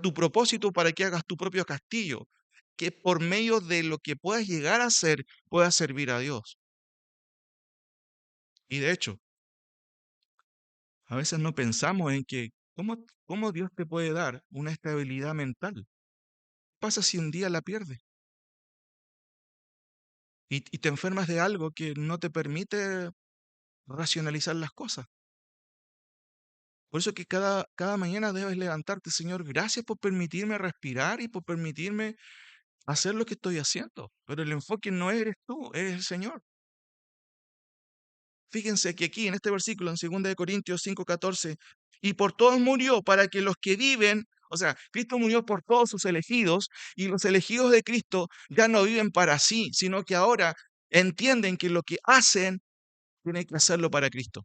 tu propósito, para que hagas tu propio castillo, que por medio de lo que puedas llegar a hacer, puedas servir a Dios. Y de hecho, a veces no pensamos en que, ¿cómo Dios te puede dar una estabilidad mental? ¿Qué pasa si un día la pierdes y te enfermas de algo que no te permite racionalizar las cosas? Por eso que cada mañana debes levantarte, Señor, gracias por permitirme respirar y por permitirme hacer lo que estoy haciendo. Pero el enfoque no eres tú, eres el Señor. Fíjense que aquí en este versículo, en 2 Corintios 5:14, y por todos murió para que los que viven, o sea, Cristo murió por todos sus elegidos, y los elegidos de Cristo ya no viven para sí, sino que ahora entienden que lo que hacen tienen que hacerlo para Cristo.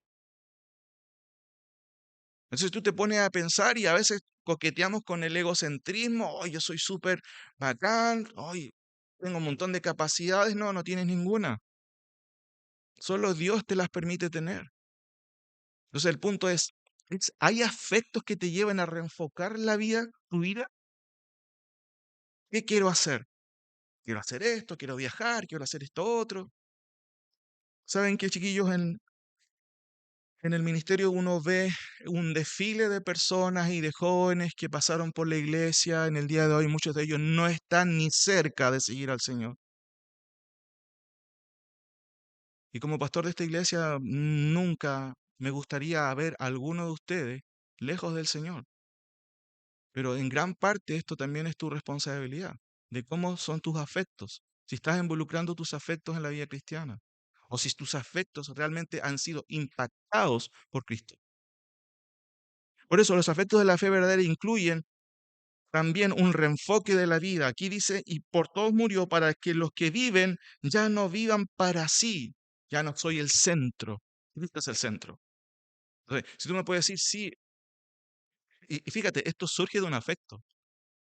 Entonces tú te pones a pensar y a veces coqueteamos con el egocentrismo, hoy yo soy súper bacán, hoy tengo un montón de capacidades, no, no tienes ninguna. Solo Dios te las permite tener. Entonces el punto ¿hay afectos que te llevan a reenfocar la vida, tu vida? ¿Qué quiero hacer? Quiero hacer esto, quiero viajar, quiero hacer esto otro. ¿Saben qué, chiquillos? En el ministerio uno ve un desfile de personas y de jóvenes que pasaron por la iglesia. En el día de hoy muchos de ellos no están ni cerca de seguir al Señor. Y como pastor de esta iglesia, nunca me gustaría ver a alguno de ustedes lejos del Señor. Pero en gran parte esto también es tu responsabilidad, de cómo son tus afectos, si estás involucrando tus afectos en la vida cristiana, o si tus afectos realmente han sido impactados por Cristo. Por eso los afectos de la fe verdadera incluyen también un reenfoque de la vida. Aquí dice, y por todos murió para que los que viven ya no vivan para sí. Ya no soy el centro. Cristo es el centro. Entonces, si tú me puedes decir, sí, y fíjate, esto surge de un afecto,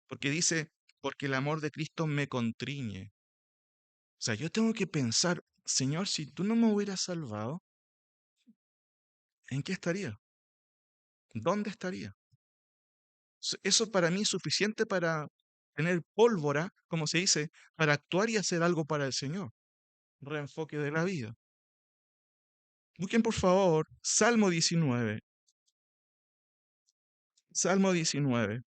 porque dice, porque el amor de Cristo me contriñe. O sea, yo tengo que pensar, Señor, si tú no me hubieras salvado, ¿en qué estaría? ¿Dónde estaría? Eso para mí es suficiente para tener pólvora, como se dice, para actuar y hacer algo para el Señor. Reenfoque de la vida. Busquen por favor Salmo 19. Salmo 19.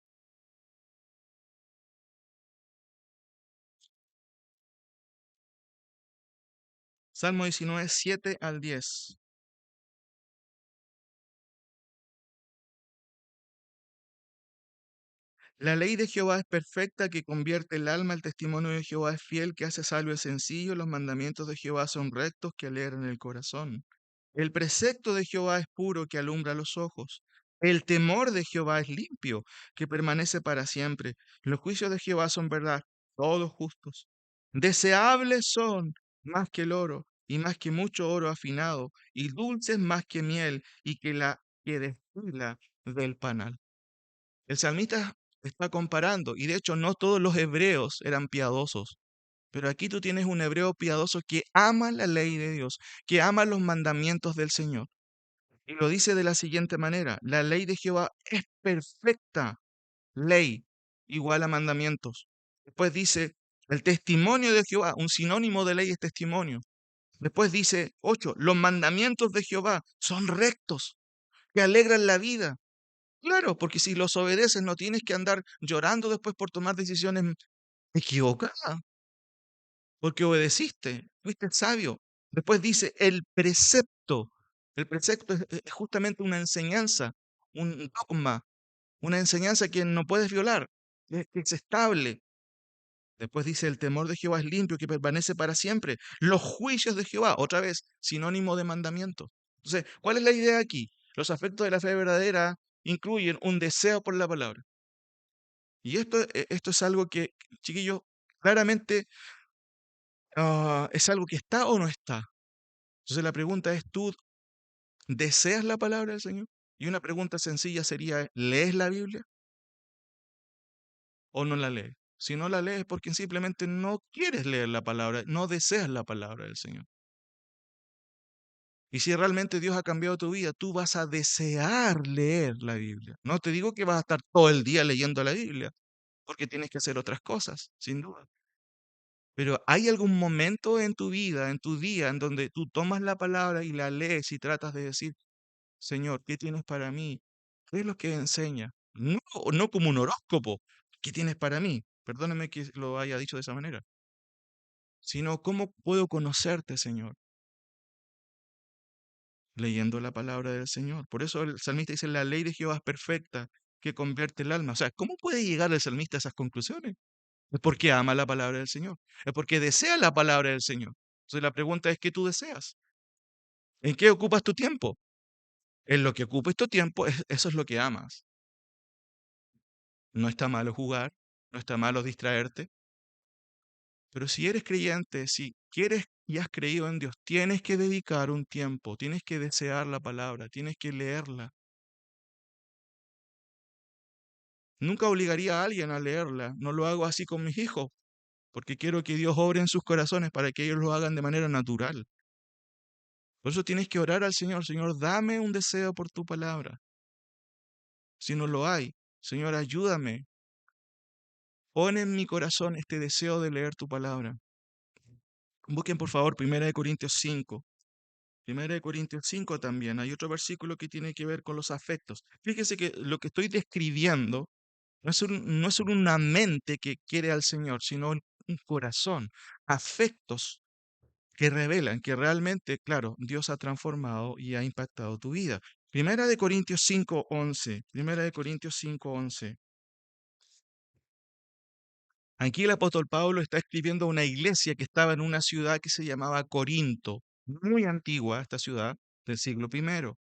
Salmo 19, 7 al 10. La ley de Jehová es perfecta, que convierte el alma. El testimonio de Jehová es fiel, que hace sabio y sencillo. Los mandamientos de Jehová son rectos, que alegran el corazón. El precepto de Jehová es puro, que alumbra los ojos. El temor de Jehová es limpio, que permanece para siempre. Los juicios de Jehová son verdad, todos justos. Deseables son más que el oro, y más que mucho oro afinado, y dulces más que miel, y que la que destila del panal. El salmista está comparando, y de hecho no todos los hebreos eran piadosos, pero aquí tú tienes un hebreo piadoso que ama la ley de Dios, que ama los mandamientos del Señor. Y lo dice de la siguiente manera, la ley de Jehová es perfecta, ley igual a mandamientos. Después dice, el testimonio de Jehová, un sinónimo de ley es testimonio. Después dice 8, los mandamientos de Jehová son rectos, que alegran la vida. Claro, porque si los obedeces no tienes que andar llorando después por tomar decisiones equivocadas, porque obedeciste, fuiste sabio. Después dice el precepto. El precepto es justamente una enseñanza, un dogma, una enseñanza que no puedes violar, que es estable. Después dice el temor de Jehová es limpio, que permanece para siempre. Los juicios de Jehová, otra vez, sinónimo de mandamiento. Entonces, ¿cuál es la idea aquí? Los afectos de la fe verdadera incluyen un deseo por la palabra. Y esto es algo que, chiquillos, claramente es algo que está o no está. Entonces la pregunta es, ¿tú deseas la palabra del Señor? Y una pregunta sencilla sería, ¿lees la Biblia o no la lees? Si no la lees es porque simplemente no quieres leer la palabra, no deseas la palabra del Señor. Y si realmente Dios ha cambiado tu vida, tú vas a desear leer la Biblia. No te digo que vas a estar todo el día leyendo la Biblia, porque tienes que hacer otras cosas, sin duda. Pero ¿hay algún momento en tu vida, en tu día, en donde tú tomas la palabra y la lees y tratas de decir, Señor, ¿qué tienes para mí? ¿Qué es lo que enseña? No, no como un horóscopo. ¿Qué tienes para mí? Perdóneme que lo haya dicho de esa manera. Sino, ¿cómo puedo conocerte, Señor? Leyendo la palabra del Señor. Por eso el salmista dice, la ley de Jehová es perfecta, que convierte el alma. O sea, ¿cómo puede llegar el salmista a esas conclusiones? Es porque ama la palabra del Señor. Es porque desea la palabra del Señor. Entonces la pregunta es, ¿qué tú deseas? ¿En qué ocupas tu tiempo? En lo que ocupes tu tiempo, eso es lo que amas. No está malo jugar, no está malo distraerte, pero si eres creyente, si quieres y has creído en Dios, tienes que dedicar un tiempo, tienes que desear la palabra, tienes que leerla. Nunca obligaría a alguien a leerla, no lo hago así con mis hijos, porque quiero que Dios obre en sus corazones para que ellos lo hagan de manera natural. Por eso tienes que orar al Señor, Señor, dame un deseo por tu palabra. Si no lo hay, Señor, ayúdame. Pon en mi corazón este deseo de leer tu palabra. Busquen por favor Primera de Corintios 5. Primera de Corintios 5 también. Hay otro versículo que tiene que ver con los afectos. Fíjese que lo que estoy describiendo no es una mente que quiere al Señor, sino un corazón. Afectos que revelan que realmente, claro, Dios ha transformado y ha impactado tu vida. Primera de Corintios 5:11. Primera de Corintios 5:11. Aquí el apóstol Pablo está escribiendo a una iglesia que estaba en una ciudad que se llamaba Corinto, muy antigua esta ciudad del siglo primero.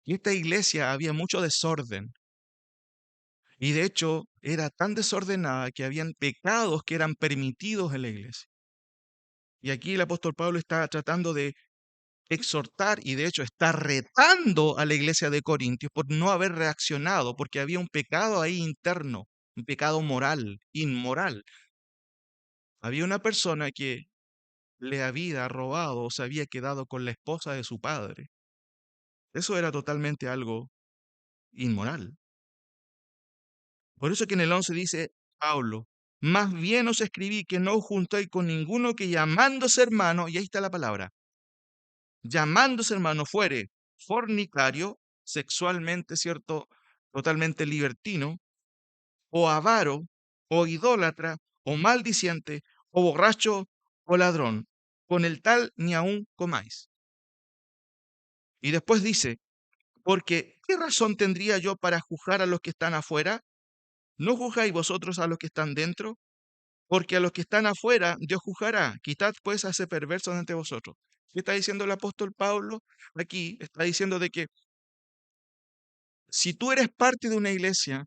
Y esta iglesia había mucho desorden. Y de hecho era tan desordenada que habían pecados que eran permitidos en la iglesia. Y aquí el apóstol Pablo está tratando de exhortar y de hecho está retando a la iglesia de Corintios por no haber reaccionado, porque había un pecado ahí interno, un pecado moral, inmoral. Había una persona que le había robado o se había quedado con la esposa de su padre. Eso era totalmente algo inmoral. Por eso que en el 11 dice Pablo, más bien os escribí que no os juntéis con ninguno que llamándose hermano, y ahí está la palabra, llamándose hermano fuere fornicario, sexualmente, ¿cierto? Totalmente libertino, o avaro, o idólatra, o maldiciente, o borracho, o ladrón. Con el tal ni aun comáis. Y después dice, porque ¿qué razón tendría yo para juzgar a los que están afuera? ¿No juzgáis vosotros a los que están dentro? Porque a los que están afuera Dios juzgará. Quitad pues a ese perverso de entre vosotros. ¿Qué está diciendo el apóstol Pablo? Aquí está diciendo de que si tú eres parte de una iglesia,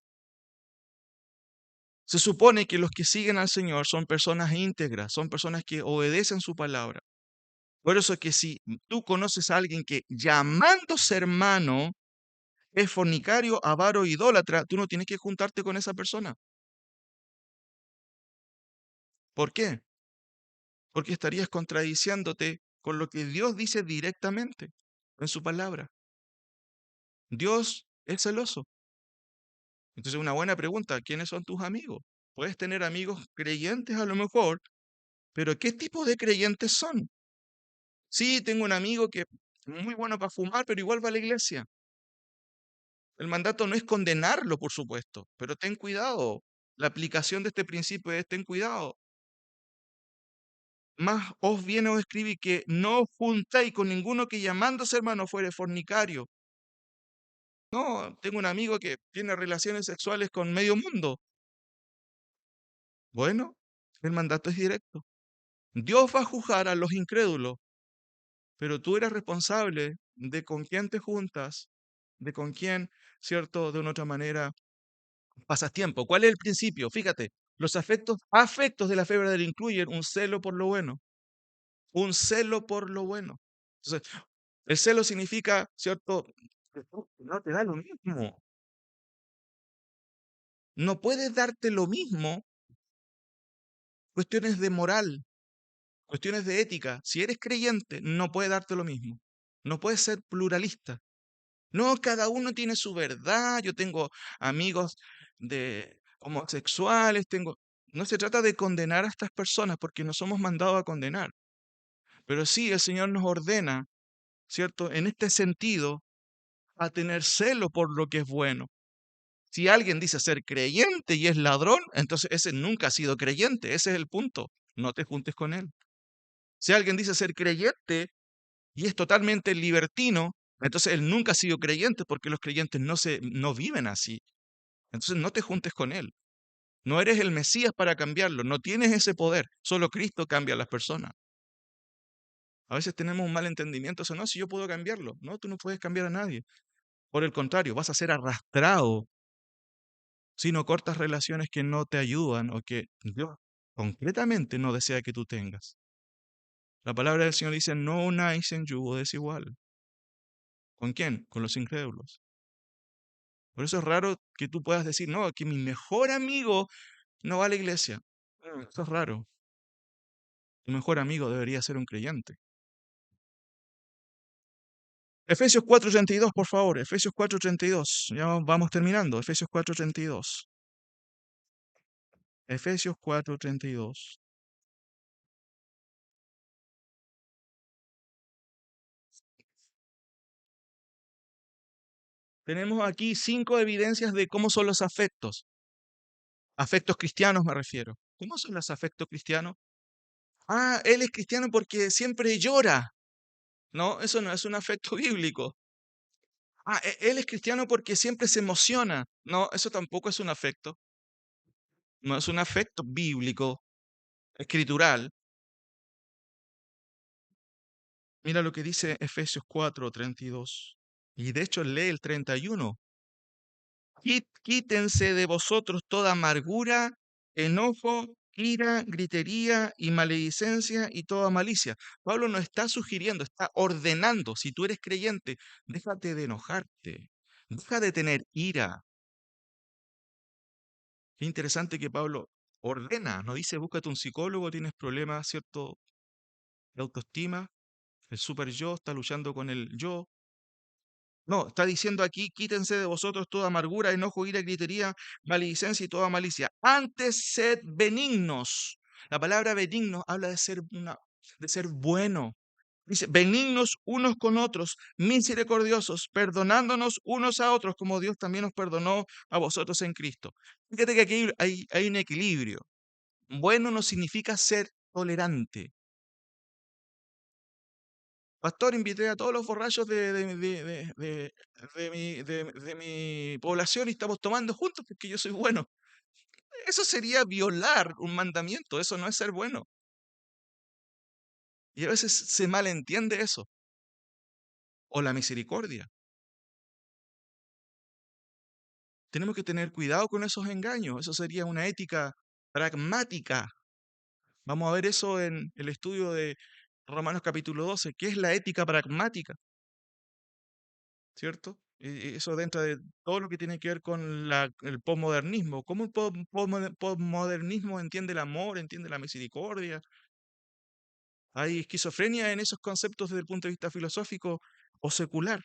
se supone que los que siguen al Señor son personas íntegras, son personas que obedecen su palabra. Por eso es que si tú conoces a alguien que llamándose hermano es fornicario, avaro, idólatra, tú no tienes que juntarte con esa persona. ¿Por qué? Porque estarías contradiciéndote con lo que Dios dice directamente en su palabra. Dios es celoso. Entonces, una buena pregunta, ¿quiénes son tus amigos? Puedes tener amigos creyentes a lo mejor, pero ¿qué tipo de creyentes son? Sí, tengo un amigo que es muy bueno para fumar, pero igual va a la iglesia. El mandato no es condenarlo, por supuesto, pero ten cuidado. La aplicación de este principio es ten cuidado. Más os viene os escribí que no os juntéis con ninguno que llamándose hermano fuere fornicario. No, tengo un amigo que tiene relaciones sexuales con medio mundo. Bueno, el mandato es directo. Dios va a juzgar a los incrédulos, pero tú eres responsable de con quién te juntas, de con quién, cierto, de una otra manera pasas tiempo. ¿Cuál es el principio? Fíjate, los afectos de la fe verdadera incluyen un celo por lo bueno, un celo por lo bueno. Entonces, el celo significa, cierto, que no te da lo mismo. No puedes darte lo mismo cuestiones de moral, cuestiones de ética. Si eres creyente, no puede darte lo mismo. No puedes ser pluralista. No, cada uno tiene su verdad. Yo tengo amigos de homosexuales, tengo... No se trata de condenar a estas personas porque no somos mandados a condenar. Pero sí, el Señor nos ordena, ¿cierto? En este sentido, a tener celo por lo que es bueno. Si alguien dice ser creyente y es ladrón, entonces ese nunca ha sido creyente. Ese es el punto. No te juntes con él. Si alguien dice ser creyente y es totalmente libertino, entonces él nunca ha sido creyente porque los creyentes no viven así. Entonces no te juntes con él. No eres el Mesías para cambiarlo. No tienes ese poder. Solo Cristo cambia a las personas. A veces tenemos un mal entendimiento. Eso no, si yo puedo cambiarlo. No, tú no puedes cambiar a nadie. Por el contrario, vas a ser arrastrado si no cortas relaciones que no te ayudan o que Dios concretamente no desea que tú tengas. La palabra del Señor dice, no unáis en yugo desigual. ¿Con quién? Con los incrédulos. Por eso es raro que tú puedas decir, no, que mi mejor amigo no va a la iglesia. Eso es raro. Tu mejor amigo debería ser un creyente. Efesios 4:32, por favor. Efesios 4:32. Ya vamos terminando. Efesios 4:32. Efesios 4:32. Tenemos aquí 5 evidencias de cómo son los afectos. Afectos cristianos me refiero. ¿Cómo son los afectos cristianos? Ah, él es cristiano porque siempre llora. No, eso no es un afecto bíblico. Ah, él es cristiano porque siempre se emociona. No, eso tampoco es un afecto. No es un afecto bíblico, escritural. Mira lo que dice Efesios 4:32. Y de hecho lee el 31. Quítense de vosotros toda amargura, enojo, ira, gritería y maledicencia y toda malicia. Pablo no está sugiriendo, está ordenando. Si tú eres creyente, déjate de enojarte, deja de tener ira. Qué interesante que Pablo ordena, no dice búscate un psicólogo, tienes problemas, ¿cierto? De autoestima, el super yo está luchando con el yo. No, está diciendo aquí, quítense de vosotros toda amargura, enojo, ira, gritería, maledicencia y toda malicia. Antes sed benignos. La palabra benigno habla de ser bueno. Dice, benignos unos con otros, misericordiosos, perdonándonos unos a otros, como Dios también nos perdonó a vosotros en Cristo. Fíjate que aquí hay un equilibrio. Bueno no significa ser tolerante. Pastor, invité a todos los borrachos de mi población y estamos tomando juntos porque yo soy bueno. Eso sería violar un mandamiento, eso no es ser bueno. Y a veces se malentiende eso. O la misericordia. Tenemos que tener cuidado con esos engaños. Eso sería una ética pragmática. Vamos a ver eso en el estudio de Romanos capítulo 12. ¿Qué es la ética pragmática? ¿Cierto? Y eso dentro de todo lo que tiene que ver con el posmodernismo. ¿Cómo el posmodernismo entiende el amor, entiende la misericordia? Hay esquizofrenia en esos conceptos desde el punto de vista filosófico o secular.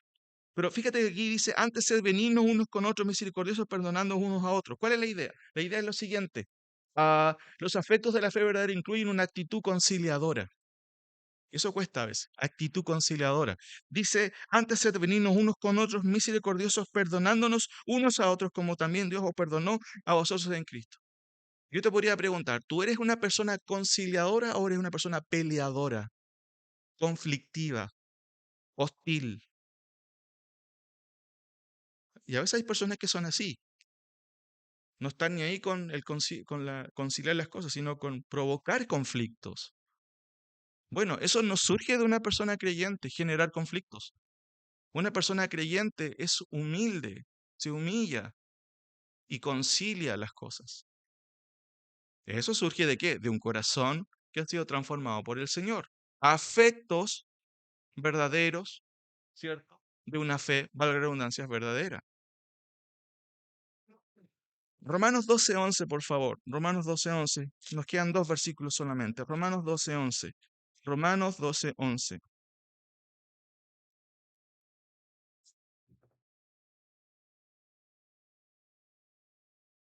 Pero fíjate que aquí dice, antes sed benignos unos con otros, misericordiosos, perdonando unos a otros. ¿Cuál es la idea? La idea es lo siguiente. Los afectos de la fe verdadera incluyen una actitud conciliadora. Eso cuesta a veces, actitud conciliadora. Dice, antes sed benignos unos con otros, misericordiosos, perdonándonos unos a otros, como también Dios os perdonó a vosotros en Cristo. Yo te podría preguntar, ¿tú eres una persona conciliadora o eres una persona peleadora, conflictiva, hostil? Y a veces hay personas que son así, no están ni ahí con conciliar las cosas, sino con provocar conflictos. Bueno, eso no surge de una persona creyente, generar conflictos. Una persona creyente es humilde, se humilla y concilia las cosas. ¿Eso surge de qué? De un corazón que ha sido transformado por el Señor. Afectos verdaderos, ¿cierto? De una fe, valga la redundancia, verdadera. Romanos 12:11, por favor. Romanos 12:11. Nos quedan dos versículos solamente. Romanos 12:11. Romanos 12:11.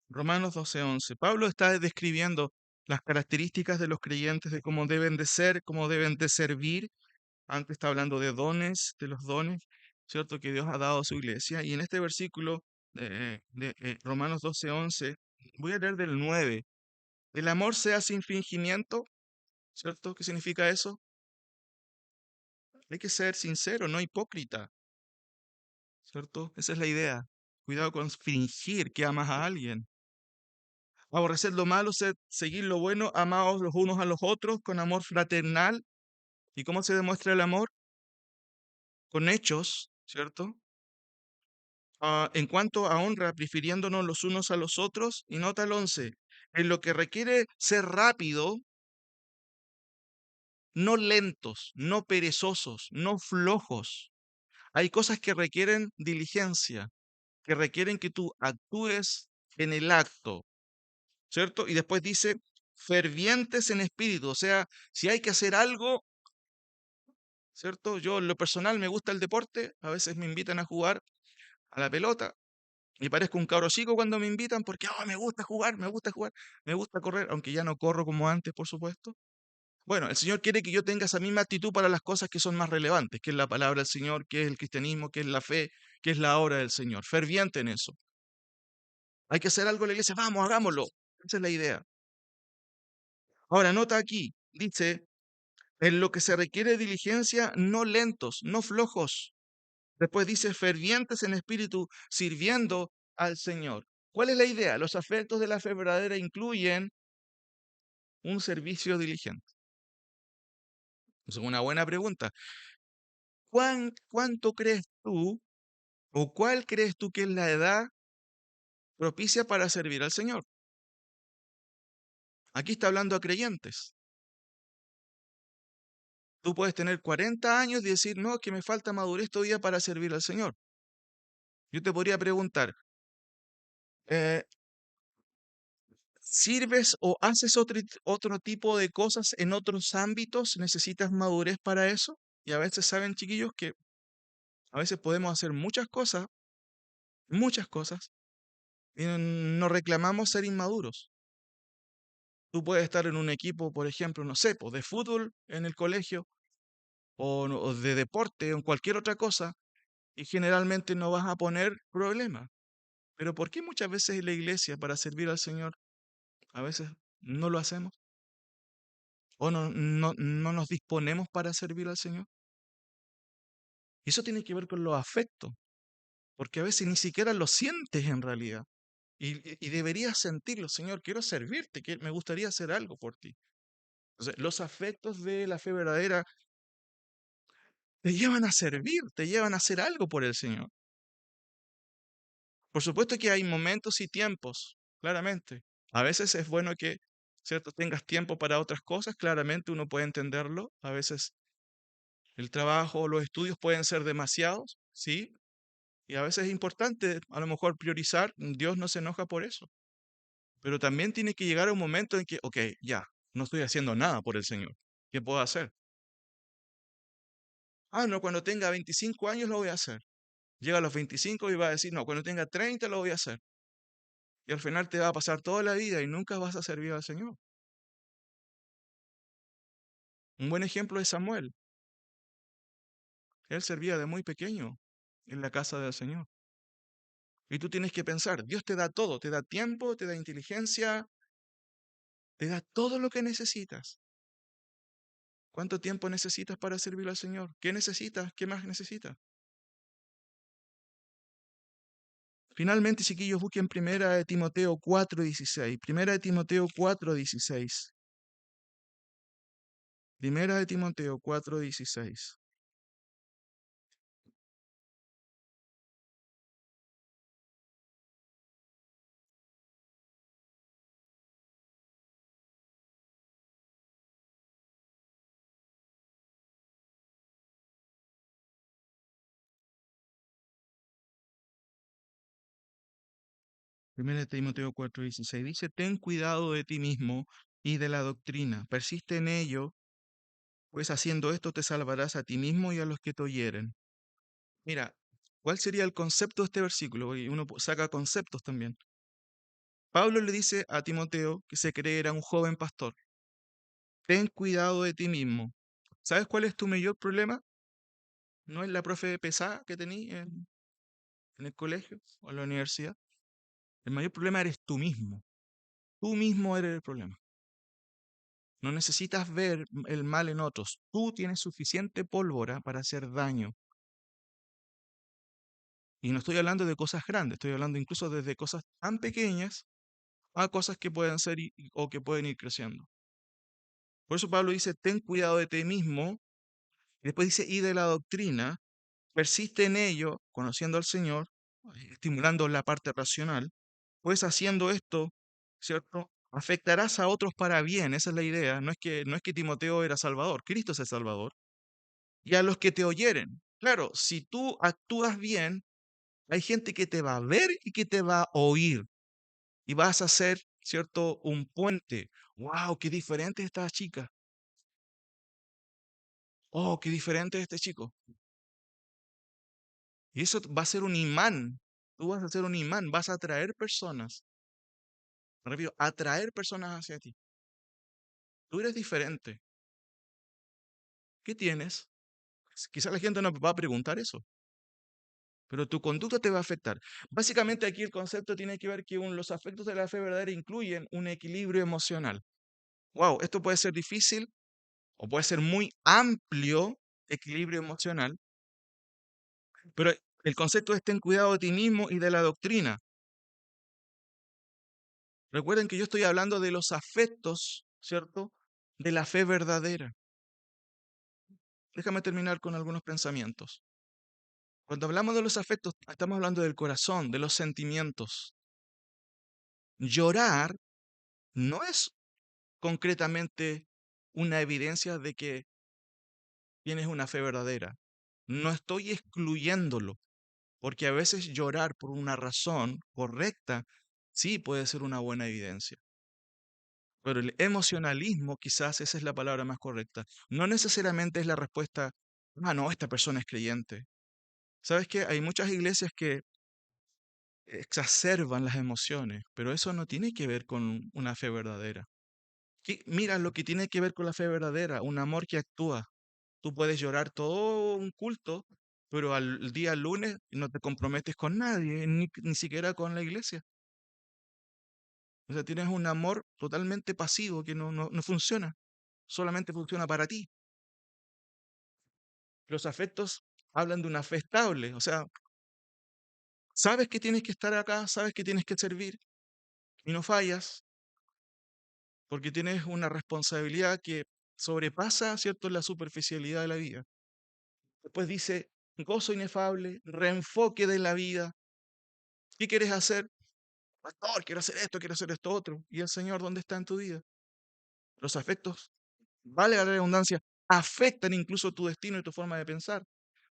Romanos 12:11. Pablo está describiendo las características de los creyentes, de cómo deben de ser, cómo deben de servir. Antes está hablando de dones, de los dones, ¿cierto? Que Dios ha dado a su iglesia. Y en este versículo de Romanos 12:11, voy a leer del 9. El amor sea sin fingimiento, ¿cierto? ¿Qué significa eso? Hay que ser sincero, no hipócrita, ¿cierto? Esa es la idea. Cuidado con fingir que amas a alguien. Aborrecer lo malo, seguir lo bueno, amaos los unos a los otros con amor fraternal. ¿Y cómo se demuestra el amor? Con hechos, ¿cierto? En cuanto a honra, prefiriéndonos los unos a los otros. Y nota el 11, en lo que requiere ser rápido, no lentos, no perezosos, no flojos. Hay cosas que requieren diligencia, que requieren que tú actúes en el acto, ¿cierto? Y después dice, fervientes en espíritu, o sea, si hay que hacer algo, ¿cierto? Yo en lo personal me gusta el deporte, a veces me invitan a jugar a la pelota y parezco un cabro chico cuando me invitan porque me gusta jugar, me gusta jugar, me gusta correr, aunque ya no corro como antes, por supuesto. Bueno, el Señor quiere que yo tenga esa misma actitud para las cosas que son más relevantes, que es la palabra del Señor, que es el cristianismo, que es la fe, que es la obra del Señor. Ferviente en eso. Hay que hacer algo en la iglesia, vamos, hagámoslo. Esa es la idea. Ahora, nota aquí, dice, en lo que se requiere diligencia, no lentos, no flojos. Después dice, fervientes en espíritu, sirviendo al Señor. ¿Cuál es la idea? Los afectos de la fe verdadera incluyen un servicio diligente. Es una buena pregunta. ¿Cuánto crees tú o cuál crees tú que es la edad propicia para servir al Señor? Aquí está hablando a creyentes. Tú puedes tener 40 años y decir, no, que me falta madurez todavía para servir al Señor. Yo te podría preguntar, eh, ¿sirves o haces otro tipo de cosas en otros ámbitos? ¿Necesitas madurez para eso? Y a veces saben, chiquillos, que a veces podemos hacer muchas cosas, y no reclamamos ser inmaduros. Tú puedes estar en un equipo, por ejemplo, no sé, pues, de fútbol en el colegio o de deporte o en cualquier otra cosa, y generalmente no vas a poner problemas. Pero ¿por qué muchas veces en la iglesia para servir al Señor a veces no lo hacemos? ¿O no nos disponemos para servir al Señor? Y eso tiene que ver con los afectos, porque a veces ni siquiera lo sientes en realidad. Y deberías sentirlo, Señor, quiero servirte, que me gustaría hacer algo por ti. Entonces, los afectos de la fe verdadera te llevan a servir, te llevan a hacer algo por el Señor. Por supuesto que hay momentos y tiempos, claramente. A veces es bueno que, ¿cierto?, tengas tiempo para otras cosas, claramente uno puede entenderlo. A veces el trabajo o los estudios pueden ser demasiados, ¿sí? Y a veces es importante a lo mejor priorizar, Dios no se enoja por eso. Pero también tiene que llegar a un momento en que, ok, ya, no estoy haciendo nada por el Señor. ¿Qué puedo hacer? No, cuando tenga 25 años lo voy a hacer. Llega a los 25 y va a decir, no, cuando tenga 30 lo voy a hacer. Y al final te va a pasar toda la vida y nunca vas a servir al Señor. Un buen ejemplo es Samuel. Él servía de muy pequeño en la casa del Señor. Y tú tienes que pensar, Dios te da todo, te da tiempo, te da inteligencia, te da todo lo que necesitas. ¿Cuánto tiempo necesitas para servir al Señor? ¿Qué necesitas? ¿Qué más necesitas? Finalmente, chiquillos, busquen Primera de Timoteo 4:16. Primera de Timoteo 4:16. Primera de Timoteo 4:16. 1 Timoteo 4:16 dice, ten cuidado de ti mismo y de la doctrina, persiste en ello, pues haciendo esto te salvarás a ti mismo y a los que te oyeren. Mira, ¿cuál sería el concepto de este versículo? Y uno saca conceptos también. Pablo le dice a Timoteo que se cree era un joven pastor. Ten cuidado de ti mismo. ¿Sabes cuál es tu mayor problema? No es la profe pesada que tenías en el colegio o en la universidad. El mayor problema eres tú mismo. Tú mismo eres el problema. No necesitas ver el mal en otros. Tú tienes suficiente pólvora para hacer daño. Y no estoy hablando de cosas grandes, estoy hablando incluso desde cosas tan pequeñas a cosas que pueden ser o que pueden ir creciendo. Por eso Pablo dice, ten cuidado de ti mismo. Y después dice, y de la doctrina, persiste en ello, conociendo al Señor, estimulando la parte racional, pues haciendo esto, ¿cierto? Afectarás a otros para bien, esa es la idea. No es que Timoteo era Salvador, Cristo es el Salvador. Y a los que te oyeren. Claro, si tú actúas bien, hay gente que te va a ver y que te va a oír. Y vas a ser, ¿cierto? Un puente. ¡Wow! ¡Qué diferente es esta chica! ¡Oh, qué diferente es este chico! Y eso va a ser un imán. Tú vas a ser un imán, vas a atraer personas. Me refiero, atraer personas hacia ti. Tú eres diferente. ¿Qué tienes? Quizá la gente no va a preguntar eso, pero tu conducta te va a afectar. Básicamente aquí el concepto tiene que ver que los afectos de la fe verdadera incluyen un equilibrio emocional. Wow, esto puede ser difícil o puede ser muy amplio, equilibrio emocional, pero el concepto es ten cuidado de ti mismo y de la doctrina. Recuerden que yo estoy hablando de los afectos, ¿cierto? De la fe verdadera. Déjame terminar con algunos pensamientos. Cuando hablamos de los afectos, estamos hablando del corazón, de los sentimientos. Llorar no es concretamente una evidencia de que tienes una fe verdadera. No estoy excluyéndolo, porque a veces llorar por una razón correcta sí puede ser una buena evidencia. Pero el emocionalismo, quizás esa es la palabra más correcta, no necesariamente es la respuesta, ah, no, esta persona es creyente. ¿Sabes qué? Hay muchas iglesias que exacerban las emociones, pero eso no tiene que ver con una fe verdadera. Mira lo que tiene que ver con la fe verdadera, un amor que actúa. Tú puedes llorar todo un culto, pero al día lunes no te comprometes con nadie, ni siquiera con la iglesia. O sea, tienes un amor totalmente pasivo que no funciona, solamente funciona para ti. Los afectos hablan de una fe estable, o sea, sabes que tienes que estar acá, sabes que tienes que servir y no fallas porque tienes una responsabilidad que sobrepasa, ¿cierto?, la superficialidad de la vida. Después dice, gozo inefable, reenfoque de la vida. ¿Qué quieres hacer? Pastor, quiero hacer esto otro. ¿Y el Señor dónde está en tu vida? Los afectos, vale la redundancia, afectan incluso tu destino y tu forma de pensar.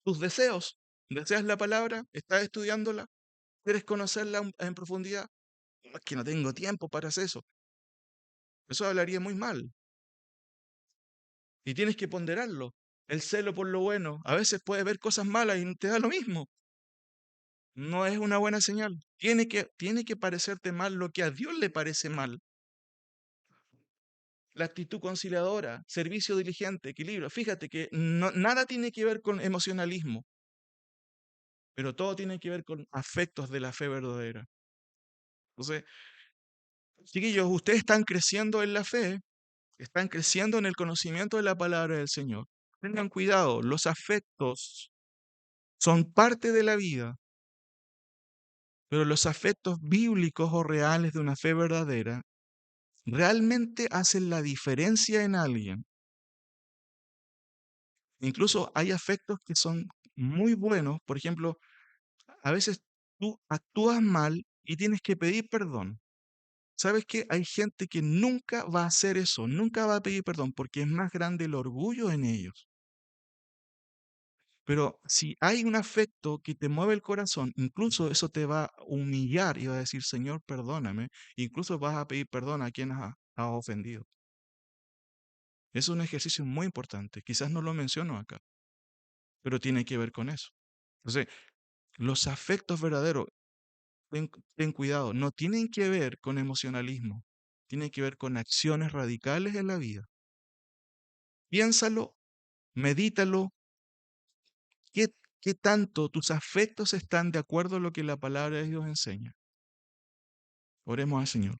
Tus deseos. ¿Deseas la palabra? ¿Estás estudiándola? ¿Quieres conocerla en profundidad? No, es que no tengo tiempo para hacer eso. Eso hablaría muy mal. Y tienes que ponderarlo. El celo por lo bueno. A veces puedes ver cosas malas y te da lo mismo. No es una buena señal. Tiene que parecerte mal lo que a Dios le parece mal. La actitud conciliadora, servicio diligente, equilibrio. Fíjate que nada tiene que ver con emocionalismo, pero todo tiene que ver con afectos de la fe verdadera. Entonces, chiquillos, ustedes están creciendo en la fe, están creciendo en el conocimiento de la palabra del Señor. Tengan cuidado, los afectos son parte de la vida, pero los afectos bíblicos o reales de una fe verdadera realmente hacen la diferencia en alguien. Incluso hay afectos que son muy buenos. Por ejemplo, a veces tú actúas mal y tienes que pedir perdón. ¿Sabes qué? Hay gente que nunca va a hacer eso, nunca va a pedir perdón porque es más grande el orgullo en ellos. Pero si hay un afecto que te mueve el corazón, incluso eso te va a humillar y va a decir, Señor, perdóname. Incluso vas a pedir perdón a quien has ofendido. Es un ejercicio muy importante. Quizás no lo menciono acá, pero tiene que ver con eso. Entonces, los afectos verdaderos, ten cuidado, no tienen que ver con emocionalismo. Tienen que ver con acciones radicales en la vida. Piénsalo, medítalo. ¿Qué, qué tanto tus afectos están de acuerdo a lo que la palabra de Dios enseña? Oremos al Señor.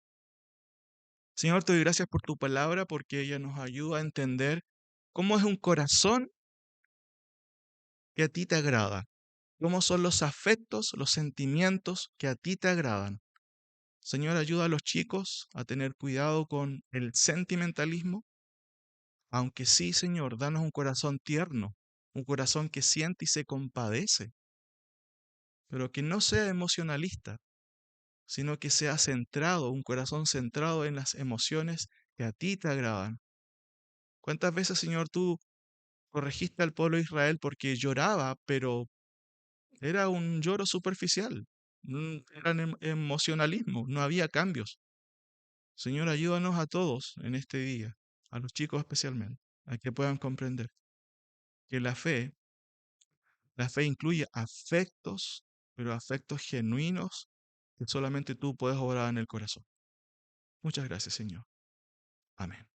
Señor, te doy gracias por tu palabra porque ella nos ayuda a entender cómo es un corazón que a ti te agrada, cómo son los afectos, los sentimientos que a ti te agradan. Señor, ayuda a los chicos a tener cuidado con el sentimentalismo, aunque sí, Señor, danos un corazón tierno, un corazón que siente y se compadece, pero que no sea emocionalista, sino que sea centrado, un corazón centrado en las emociones que a ti te agradan. ¿Cuántas veces, Señor, tú corregiste al pueblo de Israel porque lloraba, pero era un lloro superficial? Era emocionalismo, no había cambios. Señor, ayúdanos a todos en este día, a los chicos especialmente, a que puedan comprender que la fe incluye afectos, pero afectos genuinos que solamente tú puedes obrar en el corazón. Muchas gracias, Señor. Amén.